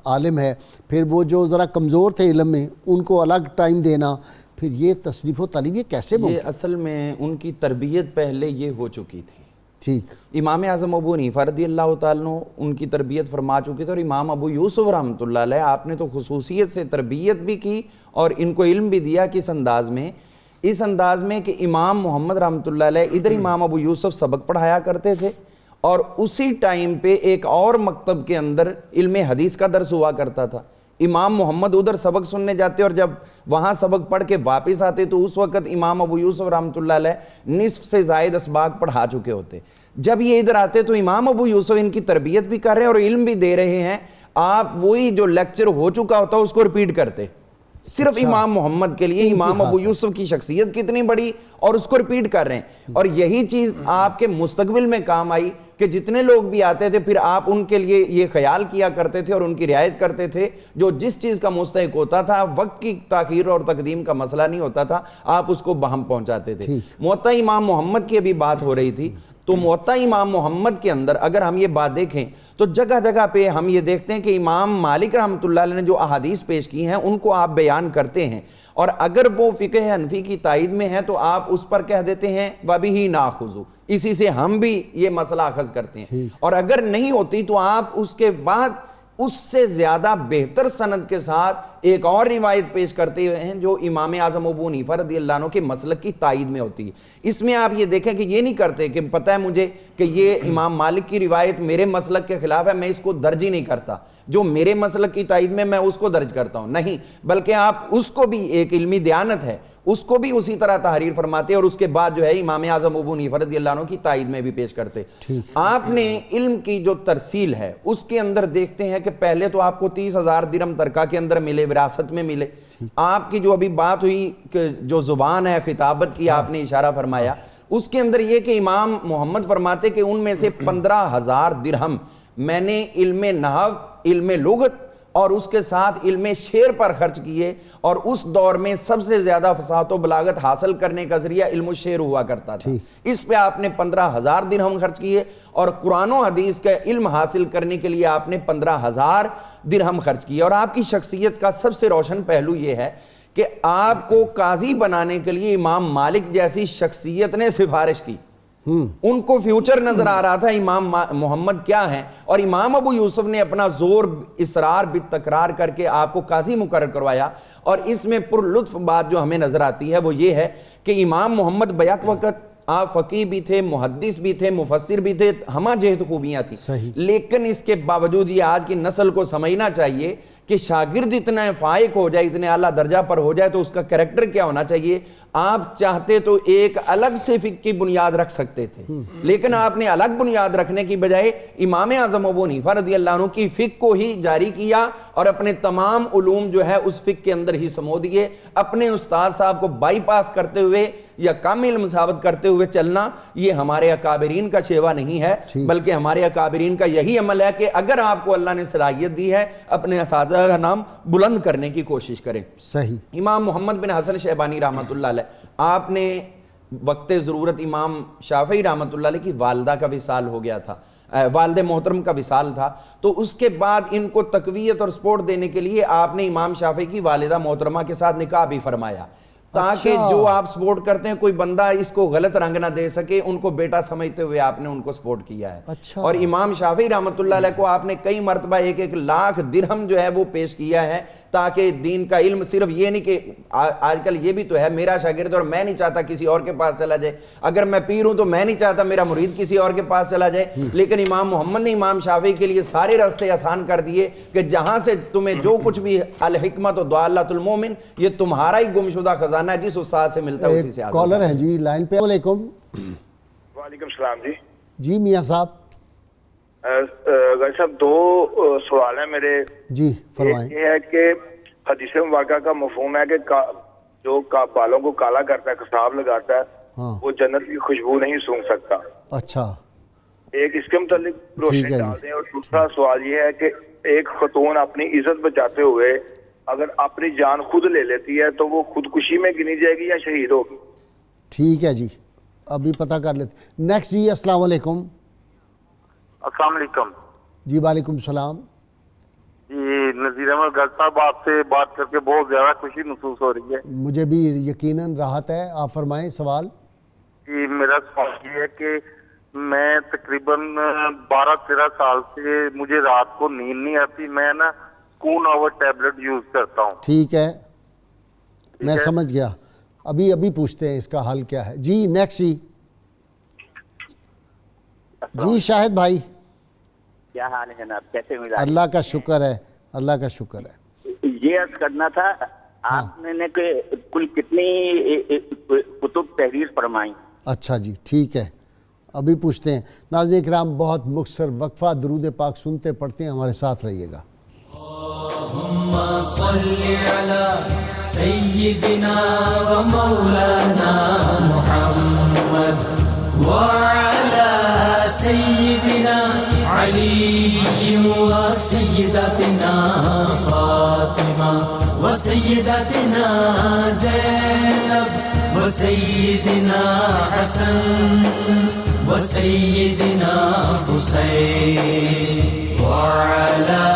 عالم ہے، پھر وہ جو ذرا کمزور تھے علم میں ان کو الگ ٹائم دینا، پھر یہ تصنیف و تعلیم، یہ کیسے ممکن؟ یہ اصل میں ان کی تربیت پہلے یہ ہو چکی تھی. ٹھیک. امام اعظم ابو حنیفہ رضی اللہ تعالیٰ عنہ ان کی تربیت فرما چکے تھے، اور امام ابو یوسف رحمۃ اللہ علیہ آپ نے تو خصوصیت سے تربیت بھی کی اور ان کو علم بھی دیا کہ اس انداز میں کہ امام محمد رحمۃ اللہ علیہ ادھر امام ابو یوسف سبق پڑھایا کرتے تھے، اور اسی ٹائم پہ ایک اور مکتب کے اندر علم حدیث کا درس ہوا کرتا تھا. امام محمد ادھر سبق سننے جاتے اور جب وہاں سبق پڑھ کے واپس آتے تو اس وقت امام ابو یوسف رحمۃ اللہ علیہ نصف سے زائد اسباق پڑھا چکے ہوتے. جب یہ ادھر آتے تو امام ابو یوسف ان کی تربیت بھی کر رہے ہیں اور علم بھی دے رہے ہیں. آپ وہی جو لیکچر ہو چکا ہوتا اس کو ریپیٹ کرتے صرف امام محمد کے لیے. امام ابو یوسف کی شخصیت کتنی بڑی اور اس کو ریپیٹ کر رہے ہیں. اور یہی چیز آپ کے مستقبل میں کام آئی کہ جتنے لوگ بھی آتے تھے پھر آپ ان کے لیے یہ خیال کیا کرتے تھے اور ان کی رعایت کرتے تھے. جو جس چیز کا مستحق ہوتا تھا، وقت کی تاخیر اور تقدیم کا مسئلہ نہیں ہوتا تھا، آپ اس کو بہم پہنچاتے تھے. موطا امام محمد کی ابھی بات ہو رہی تھی، تو موطا امام محمد کے اندر اگر ہم یہ بات دیکھیں تو جگہ جگہ پہ ہم یہ دیکھتے ہیں کہ امام مالک رحمۃ اللہ علیہ نے جو احادیث پیش کی ہیں ان کو آپ بیان کرتے ہیں، اور اگر وہ فقہ حنفی کی تائید میں ہے تو آپ اس پر کہہ دیتے ہیں وَبِهِ نَأْخُذُ، اسی سے ہم بھی یہ مسئلہ اخذ کرتے ہیں. اور اگر نہیں ہوتی تو آپ اس کے بعد اس سے زیادہ بہتر سند کے ساتھ ایک اور روایت پیش کرتے ہیں جو امام اعظم ابو حنیفہ رضی اللہ عنہ کے مسلک کی تائید میں ہوتی ہے. اس میں آپ یہ دیکھیں کہ یہ نہیں کرتے کہ پتہ ہے مجھے کہ یہ امام مالک کی روایت میرے مسلک کے خلاف ہے، میں اس کو درج ہی نہیں کرتا، جو میرے مسلک کی تائید میں اس کو درج کرتا ہوں. نہیں، بلکہ آپ اس کو بھی ایک علمی دیانت ہے، اس کو بھی اسی طرح تحریر فرماتے اور اس کے بعد جو ہے امام اعظم ابو حنیفہ رضی اللہ عنہ کی تائید میں بھی پیش کرتے. آپ نے علم کی جو ترسیل ہے اس کے اندر دیکھتے ہیں کہ پہلے تو آپ کو 30,000 درہم ترکہ کے اندر ملے، وراثت میں ملے. آپ کی جو ابھی بات ہوئی کہ جو زبان ہے خطابت کی آپ نے اشارہ فرمایا، اس کے اندر یہ کہ امام محمد فرماتے کہ ان میں سے 15,000 درہم میں نے علم نحو، علم لغت اور اس کے ساتھ علم شعر پر خرچ کیے، اور اس دور میں سب سے زیادہ فصاحت و بلاغت حاصل کرنے کا ذریعہ علم الشعر ہوا کرتا تھا، اس پہ آپ نے 15,000 درہم خرچ کیے، اور قرآن و حدیث کا علم حاصل کرنے کے لیے آپ نے 15,000 درہم خرچ کیے۔ اور آپ کی شخصیت کا سب سے روشن پہلو یہ ہے کہ آپ کو قاضی بنانے کے لیے امام مالک جیسی شخصیت نے سفارش کی، ان کو فیوچر نظر آ رہا تھا امام محمد کیا ہیں، اور امام ابو یوسف نے اپنا زور اصرار بالتکرار کر کے آپ کو قاضی مقرر کروایا۔ اور اس میں پر لطف بات جو ہمیں نظر آتی ہے وہ یہ ہے کہ امام محمد بیک وقت آپ فقیہ بھی تھے، محدث بھی تھے، مفسر بھی تھے، ہمہ جہت خوبیاں تھیں، لیکن اس کے باوجود یہ آج کی نسل کو سمجھنا چاہیے کہ شاگرد اتنا فائق ہو جائے، اتنے اعلیٰ درجہ پر ہو جائے تو اس کا کریکٹر کیا ہونا چاہیے۔ آپ چاہتے تو ایک الگ سے فقہ کی بنیاد رکھ سکتے تھے، لیکن آپ نے الگ بنیاد رکھنے کی بجائے امام اعظم ابو حنیفہ رضی اللہ عنہ کی فقہ کو ہی جاری کیا، اور اپنے تمام علوم جو ہے اس فقہ کے اندر ہی سمو دیے۔ اپنے استاد صاحب کو بائی پاس کرتے ہوئے یا کم علم ثابت کرتے ہوئے چلنا یہ ہمارے اکابرین کا شیوا نہیں ہے، بلکہ ہمارے اکابرین کا یہی عمل ہے کہ اگر آپ کو اللہ نے صلاحیت دی ہے اپنے اساتذہ کا نام بلند کرنے کی کوشش کریں۔ صحیح۔ امام محمد بن حسن شیبانی رحمۃ اللہ علیہ، آپ نے وقت ضرورت امام شافعی رحمۃ اللہ علیہ کی والدہ کا وصال ہو گیا تھا، والد محترم کا وصال تھا، تو اس کے بعد ان کو تقویت اور سپورٹ دینے کے لیے آپ نے امام شافعی کی والدہ محترمہ کے ساتھ نکاح بھی فرمایا، تاکہ جو آپ سپورٹ کرتے ہیں کوئی بندہ اس کو غلط رنگ نہ دے سکے، ان کو بیٹا سمجھتے ہوئے آپ نے ان کو سپورٹ کیا ہے۔ اور امام شافعی رحمۃ اللہ علیہ کو آپ نے کئی مرتبہ 1-1 لاکھ درہم جو ہے وہ پیش کیا ہے، تاکہ دین کا علم صرف یہ نہیں کہ آج کل یہ بھی تو ہے میرا شاگرد اور میں نہیں چاہتا کسی اور کے پاس چلا جائے، اگر میں پیر ہوں تو میں نہیں چاہتا میرا مرید کسی اور کے پاس چلا جائے، لیکن امام محمد نے امام شافعی کے لیے سارے راستے آسان کر دیے کہ جہاں سے تمہیں جو کچھ بھی الحکمت و ضالۃ المومن یہ تمہارا ہی گمشدہ خزانہ ہے، جس استاد سے ملتا ہے اسی سے حاصل۔ کالر ہیں جی لائن پہ۔ السلام علیکم۔ وعلیکم السلام جی۔ جی میاں صاحب۔ غازی صاحب 2 سوال ہیں میرے۔ جی فرمائیں۔ یہ ہے کہ حدیث مبارکہ کا مفہوم ہے کہ جو بالوں کو کالا کرتا ہے، قصاب لگاتا ہے، وہ جنت کی خوشبو نہیں سونگھ سکتا۔ اچھا، ایک اس کے متعلق روشنی ڈال دیں۔ اور دوسرا سوال یہ ہے کہ ایک خاتون اپنی عزت بچاتے ہوئے اگر اپنی جان خود لے لیتی ہے تو وہ خودکشی میں گنی جائے گی یا شہید ہوگی؟ ٹھیک ہے جی، ابھی پتہ کر لیتے۔ نیکسٹ جی، السلام علیکم۔ السلام علیکم جی وعلیکم السلام۔ جی نذیر احمد غازی صاحب، آپ سے بات کر کے بہت زیادہ خوشی محسوس ہو رہی ہے۔ مجھے بھی یقیناً راحت ہے، آپ فرمائیں سوال۔ جی میرا سوال یہ ہے کہ میں تقریباً 12-13 سال سے مجھے رات کو نیند نہیں آتی، میں نا کون آور ٹیبلٹ یوز کرتا ہوں۔ ٹھیک ہے، میں سمجھ گیا، ابھی پوچھتے ہیں اس کا حل کیا ہے۔ جی نیکسٹ جی۔ جی شاہد بھائی، کیا حال ہے جناب، کیسے ملا؟ اللہ کا شکر ہے، اللہ کا شکر ہے۔ یہ عرض کرنا تھا آپ نے کل کتنی کتب تحریر فرمائی؟ اچھا جی ٹھیک ہے، ابھی پوچھتے ہیں۔ ناظرین کرام، بہت مختصر وقفہ درود پاک سنتے پڑھتے ہیں، ہمارے ساتھ رہیے گا۔ اللهم صل على سيدنا ومولانا محمد وعلى سيدنا علي وسيدتنا فاطمة وسيدتنا زينب وسيدنا حسن وسيدنا حسين وعلى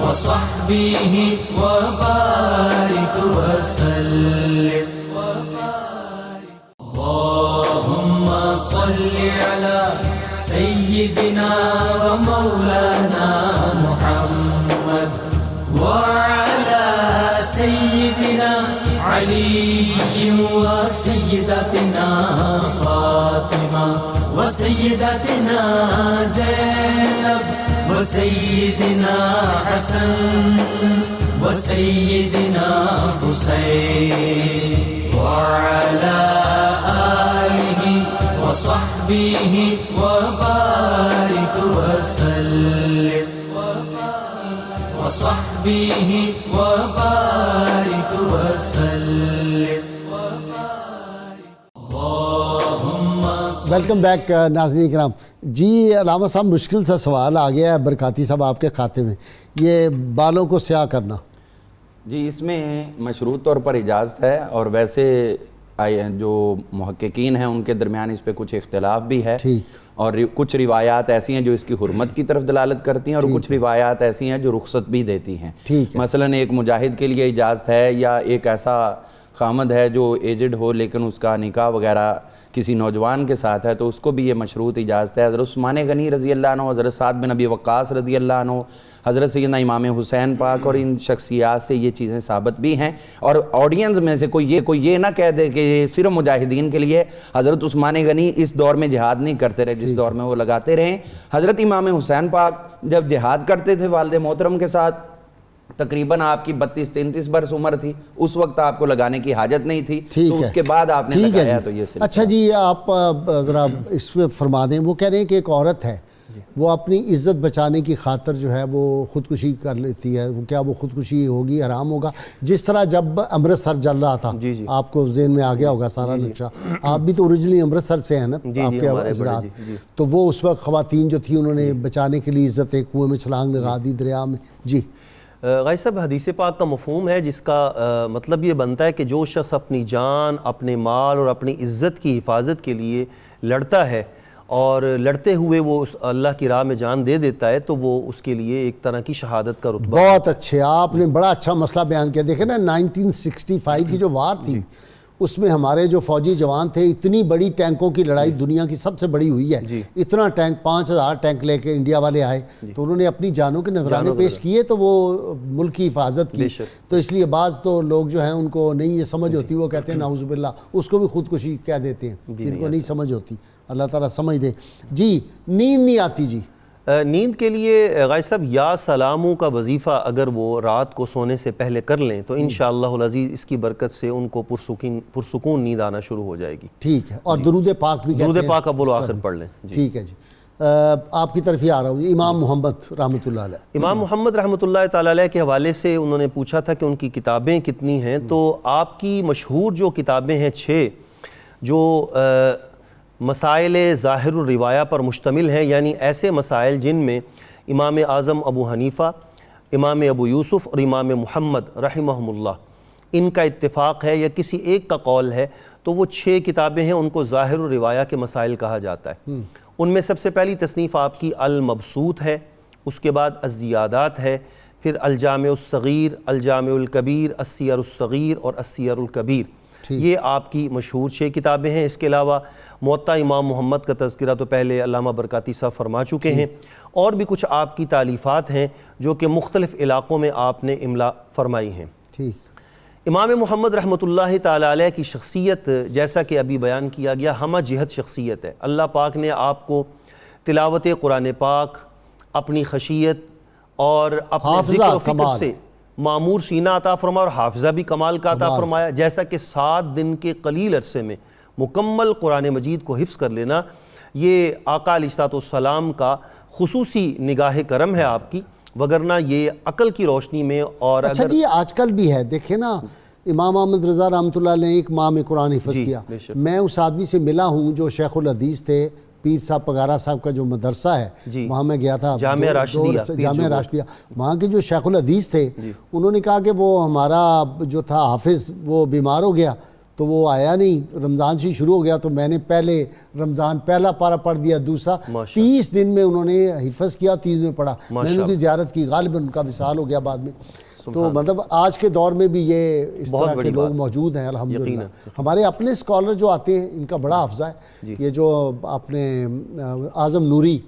وصحبه وبارك وسلم اللهم صل على سيدنا ومولانا محمد وعلى سيدنا علي وسيدتنا فاطمة وسيدتنا زينب وسيدنا حسن وسيدنا حسين وعلى آله وصحبه وبارك وسلم وصحبه وبارك وسلم اللهم ویلکم بیک ناظرین کرام. جی علامہ صاحب مشکل سا سوال آ گیا ہے برکاتی صاحب آپ کے کھاتے میں, یہ بالوں کو سیاہ کرنا. جی اس میں مشروط طور پر اجازت ہے, اور ویسے جو محققین ہیں ان کے درمیان اس پہ کچھ اختلاف بھی ہے, اور کچھ روایات ایسی ہیں جو اس کی حرمت کی طرف دلالت کرتی ہیں, اور کچھ روایات ایسی ہیں جو رخصت بھی دیتی ہیں. مثلا ایک مجاہد کے لیے اجازت ہے, یا ایک ایسا خامد ہے جو ایجڈ ہو لیکن اس کا نکاح وغیرہ کسی نوجوان کے ساتھ ہے تو اس کو بھی یہ مشروط اجازت ہے. حضرت عثمان غنی رضی اللہ عنہ, حضرت سعد بن ابی وقاص رضی اللہ عنہ, حضرت سیدنا امام حسین پاک, اور ان شخصیات سے یہ چیزیں ثابت بھی ہیں. اور آڈینس میں سے کوئی یہ نہ کہہ دے کہ یہ صرف مجاہدین کے لیے. حضرت عثمان غنی اس دور میں جہاد نہیں کرتے رہے جس دور میں وہ لگاتے رہے. حضرت امام حسین پاک جب جہاد کرتے تھے والد محترم کے ساتھ, تقریباً آپ کی 32-33 برس عمر تھی, اس وقت آپ کو لگانے کی حاجت نہیں تھی, تو اس کے بعد آپ نے لگایا. تو یہ سلسلہ. اچھا جی آپ ذرا اس میں فرما دیں, وہ کہہ رہے ہیں کہ ایک عورت ہے وہ اپنی عزت بچانے کی خاطر جو ہے وہ خودکشی کر لیتی ہے, کیا وہ خودکشی ہوگی, حرام ہوگا؟ جس طرح جب امرتسر جل رہا تھا, آپ کو ذہن میں آ گیا ہوگا سارا نقشہ, آپ بھی تو اوریجنلی امرتسر سے ہیں نا, آپ کے اجداد, تو وہ اس وقت خواتین جو تھی انہوں نے بچانے کے لیے عزت ایک کنویں میں چھلانگ لگا دی, دریا میں. جی غازی صاحب, حدیث پاک کا مفہوم ہے جس کا مطلب یہ بنتا ہے کہ جو شخص اپنی جان, اپنے مال اور اپنی عزت کی حفاظت کے لیے لڑتا ہے اور لڑتے ہوئے وہ اللہ کی راہ میں جان دے دیتا ہے, تو وہ اس کے لیے ایک طرح کی شہادت کا رتبہ. بہت اچھے, آپ نے بڑا اچھا مسئلہ بیان کیا. دیکھیں نا 1965 کی جو وار تھی اس میں ہمارے جو فوجی جوان تھے, اتنی بڑی ٹینکوں کی لڑائی دنیا کی سب سے بڑی ہوئی ہے. اتنا ٹینک 5000 ٹینک لے کے انڈیا والے آئے, تو انہوں نے اپنی جانوں کے نذرانے پیش کیے, تو وہ ملک کی حفاظت کی. تو اس لیے بعض تو لوگ جو ہیں ان کو نہیں یہ سمجھ ہوتی, وہ کہتے ہیں نعوذ باللہ, اس کو بھی خودکشی کہہ دیتے ہیں, جن کو نہیں سمجھ ہوتی. اللہ تعالیٰ سمجھ دے. جی نیند نہیں آتی. جی نیند کے لیے غازی صاحب یا سلاموں کا وظیفہ اگر وہ رات کو سونے سے پہلے کر لیں تو انشاءاللہ العزیز اس کی برکت سے ان کو پرسکون نیند آنا شروع ہو جائے گی. ٹھیک ہے, اور درود پاک بھی کہتے ہیں, درود پاک اول و آخر پڑھ لیں. ٹھیک ہے جی. آپ کی طرف ہی آ رہا ہوں. امام محمد رحمۃ اللہ علیہ, امام محمد رحمۃ اللہ تعالی علیہ کے حوالے سے انہوں نے پوچھا تھا کہ ان کی کتابیں کتنی ہیں, تو آپ کی مشہور جو کتابیں ہیں 6 جو مسائل ظاہر الروایہ پر مشتمل ہیں, یعنی ایسے مسائل جن میں امام اعظم ابو حنیفہ, امام ابو یوسف اور امام محمد رحمہم اللہ ان کا اتفاق ہے یا کسی ایک کا قول ہے, تو وہ 6 کتابیں ہیں, ان کو ظاہر الروایہ کے مسائل کہا جاتا ہے. ان میں سب سے پہلی تصنیف آپ کی المبسوط ہے, اس کے بعد الزیادات ہے, پھر الجامع الصغیر, الجامع الکبیر, السیر الصغیر اور السیر الکبیر. یہ آپ کی مشہور 6 کتابیں ہیں. اس کے علاوہ موطا امام محمد کا تذکرہ تو پہلے علامہ برکاتی صاحب فرما چکے ہیں, اور بھی کچھ آپ کی تالیفات ہیں جو کہ مختلف علاقوں میں آپ نے املا فرمائی ہیں. امام محمد رحمۃ اللہ تعالی علیہ کی شخصیت جیسا کہ ابھی بیان کیا گیا ہمہ جہت شخصیت ہے. اللہ پاک نے آپ کو تلاوت قرآن پاک, اپنی خشیت اور اپنے ذکر و فکر سے معمور سینہ عطا فرمایا, اور حافظہ بھی کمال کا عطا فرمایا, جیسا کہ 7 دن کے قلیل عرصے میں مکمل قرآن مجید کو حفظ کر لینا یہ آقا علیہ السلام کا خصوصی نگاہ کرم ہے آپ کی, وگرنہ یہ عقل کی روشنی میں. اور اچھا جی آج کل بھی ہے, دیکھیں نا امام احمد رضا رحمۃ اللہ نے 1 ماہ میں قرآن حفظ کیا. میں اس آدمی سے ملا ہوں جو شیخ الحدیث تھے, پیر صاحب پگارا صاحب کا جو مدرسہ ہے وہاں میں گیا تھا, جامعہ راشدیہ, وہاں کے جو شیخ الحدیث تھے انہوں نے کہا کہ وہ ہمارا جو تھا حافظ وہ بیمار ہو گیا تو وہ آیا نہیں, رمضان سے شروع ہو گیا, تو میں نے پہلے رمضان پہلا پارہ پڑھ دیا, دوسرا 30 دن میں انہوں نے حفظ کیا, 30 دن میں پڑھا, میں نے ان کی زیارت کی, غالباً ان کا وصال ہو گیا بعد میں. تو مطلب آج کے دور میں بھی یہ اس طرح کے لوگ موجود ہیں الحمدللہ. ہمارے اپنے اسکالر جو آتے ہیں ان کا بڑا حافظہ ہے. یہ جو اپنے اعظم نوری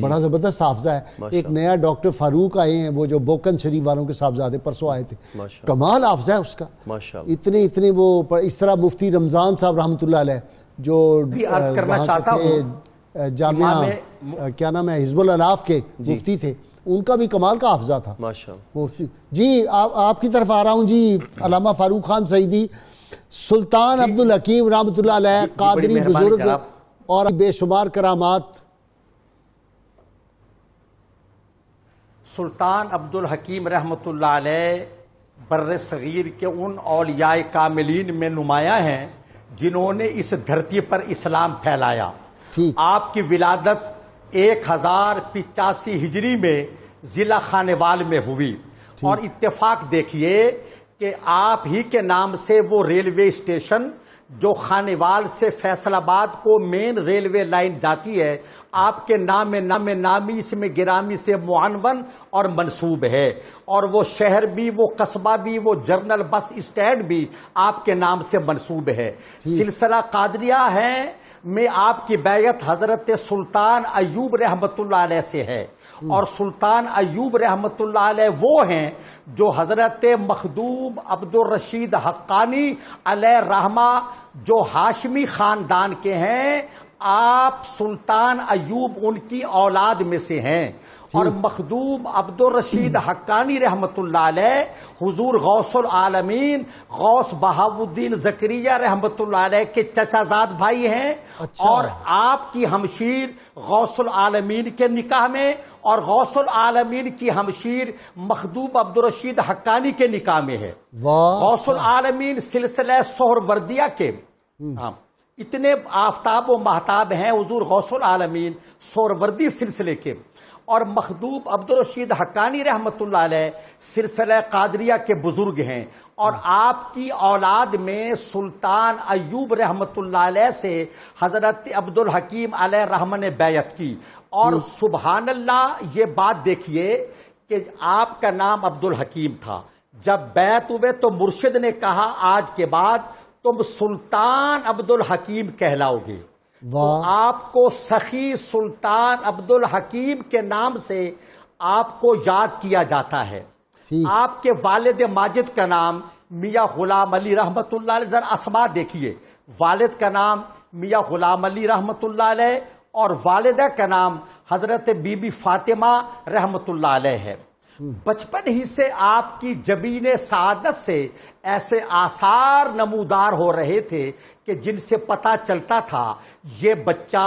بڑا زبردست حافظہ ہے. ایک نیا ڈاکٹر فاروق آئے ہیں, وہ جو بوکن شریف والوں کے صاحبزادے پرسوں آئے تھے, کمال حافظہ ہے اس کا, اتنے وہ. اس طرح مفتی رمضان صاحب رحمۃ اللہ علیہ جو جامعہ کیا نام ہے حزب الاناف کے مفتی تھے, ان کا بھی کمال کا حافظہ تھا. جی آپ کی طرف آ رہا ہوں. جی علامہ فاروق خان سعیدی, سلطان عبد الحکیم رحمۃ اللہ علیہ, قادری بزرگ اور بے شمار کرامات. سلطان عبد الحکیم رحمۃ اللہ علیہ بر صغیر کے ان اولیاء کاملین میں نمایاں ہیں جنہوں نے اس دھرتی پر اسلام پھیلایا. آپ کی ولادت 1085 ہجری میں ضلع خانوال میں ہوئی، اور اتفاق دیکھیے کہ آپ ہی کے نام سے وہ ریلوے اسٹیشن جو خانوال سے فیصل آباد کو مین ریلوے لائن جاتی ہے، آپ کے نام نامی اس میں گرامی سے معنون اور منسوب ہے، اور وہ شہر بھی، وہ قصبہ بھی، وہ جرنل بس اسٹینڈ بھی آپ کے نام سے منسوب ہے۔ سلسلہ قادریہ ہے میں آپ کی بیعت حضرت سلطان ایوب رحمۃ اللہ علیہ سے ہے، اور سلطان ایوب رحمۃ اللہ علیہ وہ ہیں جو حضرت مخدوم عبد الرشید حقانی علیہ رحمہ جو ہاشمی خاندان کے ہیں، آپ سلطان ایوب ان کی اولاد میں سے ہیں، اور مخدوم عبد الرشید حقانی رحمۃ اللہ علیہ حضور غوث العالمین غوث بہاؤالدین زکریہ رحمۃ اللہ علیہ کے چچا زاد بھائی ہیں، اور آپ کی ہمشیر غوث العالمین کے نکاح میں، اور غوث العالمین کی ہمشیر مخدوم عبد الرشید حقانی کے نکاح میں ہے۔ غوث العالمین سلسلہ سہروردیہ کے اتنے آفتاب و مہتاب ہیں حضور غوث العالمین سہروردی سلسلے کے، اور مخدوم عبد الرشید حقانی رحمۃ اللہ علیہ سلسلہ قادریہ کے بزرگ ہیں، اور آپ کی اولاد میں سلطان ایوب رحمۃ اللہ علیہ سے حضرت عبد الحکیم علیہ رحمہ نے بیعت کی۔ اور سبحان اللہ، یہ بات دیکھیے کہ آپ کا نام عبد الحکیم تھا، جب بیعت ہوئے تو مرشد نے کہا آج کے بعد تم سلطان عبد الحکیم کہلاؤ گے، تو آپ کو سخی سلطان عبد الحکیم کے نام سے آپ کو یاد کیا جاتا ہے۔ آپ کے والد ماجد کا نام میاں غلام علی رحمۃ اللہ علیہ، ذرا اسما دیکھیے، والد کا نام میاں غلام علی رحمۃ اللہ علیہ، اور والدہ کا نام حضرت بی بی فاطمہ رحمۃ اللہ علیہ ہے۔ بچپن ہی سے آپ کی جبین سعادت سے ایسے آثار نمودار ہو رہے تھے کہ جن سے پتہ چلتا تھا یہ بچہ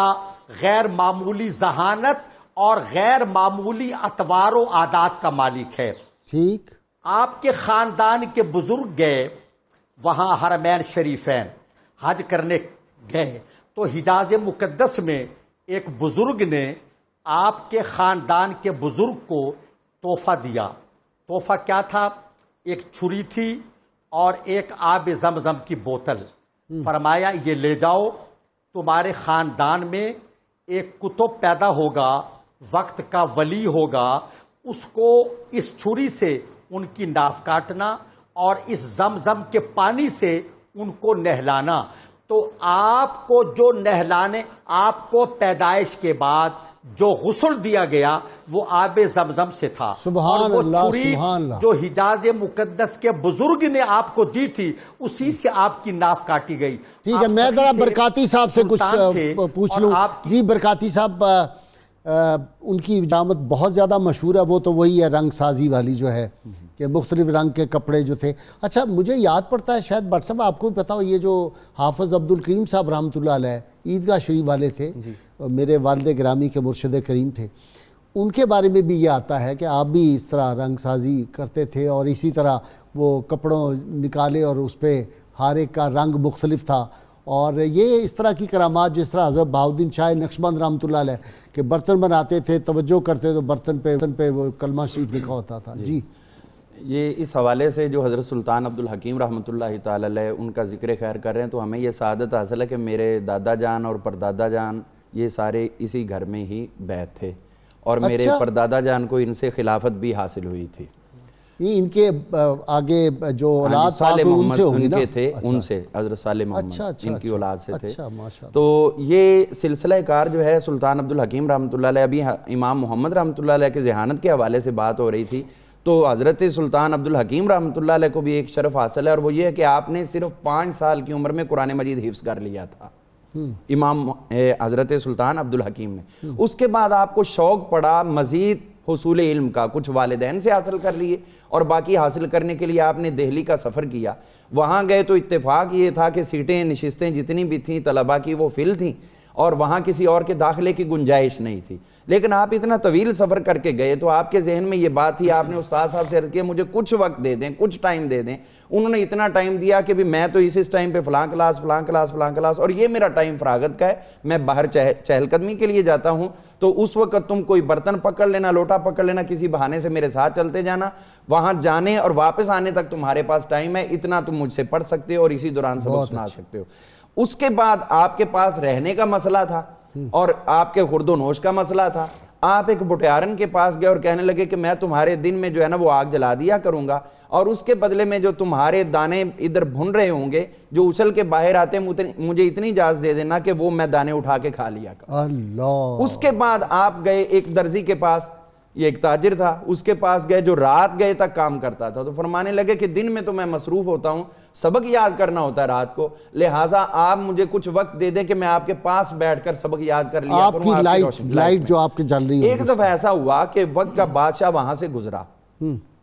غیر معمولی ذہانت اور غیر معمولی اطوار و عادات کا مالک ہے۔ ٹھیک، آپ کے خاندان کے بزرگ گئے وہاں حرمین شریفین حج کرنے گئے، تو حجاز مقدس میں ایک بزرگ نے آپ کے خاندان کے بزرگ کو تحفہ دیا۔ تحفہ کیا تھا؟ ایک چھری تھی اور ایک آب زمزم کی بوتل۔ فرمایا یہ لے جاؤ، تمہارے خاندان میں ایک کتب پیدا ہوگا، وقت کا ولی ہوگا، اس کو اس چھری سے ان کی ناف کاٹنا اور اس زمزم کے پانی سے ان کو نہلانا۔ تو آپ کو جو نہلانے، آپ کو پیدائش کے بعد جو غسل دیا گیا وہ آب زمزم سے تھا، اور وہ چھری جو حجاز مقدس کے بزرگ نے آپ کو دی تھی اسی سے آپ کی ناف کاٹی گئی۔ ٹھیک ہے، میں ذرا برکاتی صاحب سے کچھ پوچھ لوں۔ جی برکاتی صاحب، ان کی جامت بہت زیادہ مشہور ہے، وہ تو وہی ہے رنگ سازی والی جو ہے کہ مختلف رنگ کے کپڑے جو تھے۔ اچھا مجھے یاد پڑتا ہے، شاید بٹ صاحب آپ کو بھی پتا ہو، یہ جو حافظ عبد الکریم صاحب رحمۃ اللہ علیہ عیدگاہ شریف والے تھے، میرے والد گرامی کے مرشد کریم تھے، ان کے بارے میں بھی یہ آتا ہے کہ آپ بھی اس طرح رنگ سازی کرتے تھے اور اسی طرح وہ کپڑوں نکالے اور اس پہ ہر ایک کا رنگ مختلف تھا، اور یہ اس طرح کی کرامات جس طرح حضرت بہاؤالدین شاہ نقشبند رحمۃ اللہ علیہ کہ برتن بناتے تھے، توجہ کرتے تو برتن پہ وہ کلمہ شریف لکھا ہوتا تھا۔ جی یہ اس حوالے سے جو حضرت سلطان عبد الحکیم رحمۃ اللہ تعالی علیہ ان کا ذکر خیر کر رہے ہیں، تو ہمیں یہ سعادت حاصل ہے کہ میرے دادا جان اور پردادا جان یہ سارے اسی گھر میں ہی بیعت تھے، اور میرے پردادا جان کو ان سے خلافت بھی حاصل ہوئی تھی۔ ان کے آگے جو اولاد صالح محمد ان کے تھے، ان سے حضرت صالح محمد ان کی اولاد سے تھے۔ ماشاءاللہ۔ تو یہ سلسلہ کار جو ہے سلطان عبد الحکیم رحمۃ اللہ علیہ، ابھی امام محمد رحمۃ اللہ علیہ کے ذہانت کے حوالے سے بات ہو رہی تھی، تو حضرت سلطان عبد الحکیم رحمۃ اللہ علیہ کو بھی ایک شرف حاصل ہے، اور وہ یہ ہے کہ آپ نے صرف 5 سال کی عمر میں قرآن مجید حفظ کر لیا تھا، امام حضرت سلطان عبد الحکیم نے۔ اس کے بعد آپ کو شوق پڑا مزید حصول علم کا، کچھ والدین سے حاصل کر لیے، اور باقی حاصل کرنے کے لیے آپ نے دہلی کا سفر کیا۔ وہاں گئے تو اتفاق یہ تھا کہ سیٹیں نشستیں جتنی بھی تھیں طلباء کی وہ فل تھیں، اور وہاں کسی اور کے داخلے کی گنجائش نہیں تھی، لیکن آپ اتنا طویل سفر کر کے گئے تو آپ کے ذہن میں یہ بات تھی، آپ نے استاد صاحب سے عرض کیا مجھے کچھ وقت دے دیں، کچھ ٹائم دے دیں. انہوں نے اتنا ٹائم دیا کہ میں تو اس ٹائم پہ فلاں کلاس اور یہ میرا ٹائم فراغت کا ہے، میں باہر چہل قدمی کے لیے جاتا ہوں، تو اس وقت تم کوئی برتن پکڑ لینا، لوٹا پکڑ لینا، کسی بہانے سے میرے ساتھ چلتے جانا، وہاں جانے اور واپس آنے تک تمہارے پاس ٹائم ہے، اتنا تم مجھ سے پڑھ سکتے ہو اور اسی دوران سبق سنا سکتے ہو. اس کے بعد آپ کے پاس رہنے کا مسئلہ تھا اور آپ کے خورد و نوش کا مسئلہ تھا. آپ ایک بٹیارن کے پاس گئے اور کہنے لگے کہ میں تمہارے دن میں جو ہے نا وہ آگ جلا دیا کروں گا، اور اس کے بدلے میں جو تمہارے دانے ادھر بھن رہے ہوں گے جو اچھل کے باہر آتے ہیں مجھے اتنی اجازت دے دینا کہ وہ میں دانے اٹھا کے کھا لیا کروں. اللہ. اس کے بعد آپ گئے ایک درزی کے پاس، یہ ایک تاجر تھا، اس کے پاس گئے جو رات گئے تک کام کرتا تھا، تو فرمانے لگے کہ دن میں تو میں مصروف ہوتا ہوں، سبق یاد کرنا ہوتا ہے رات کو، لہٰذا آپ مجھے کچھ وقت دے دیں کہ میں آپ کے پاس بیٹھ کر سبق یاد کر لیا آپ کی لائٹ جو آپ کے جل رہی ہے. ایک دفعہ ایسا ہوا کہ وقت کا بادشاہ وہاں سے گزرا،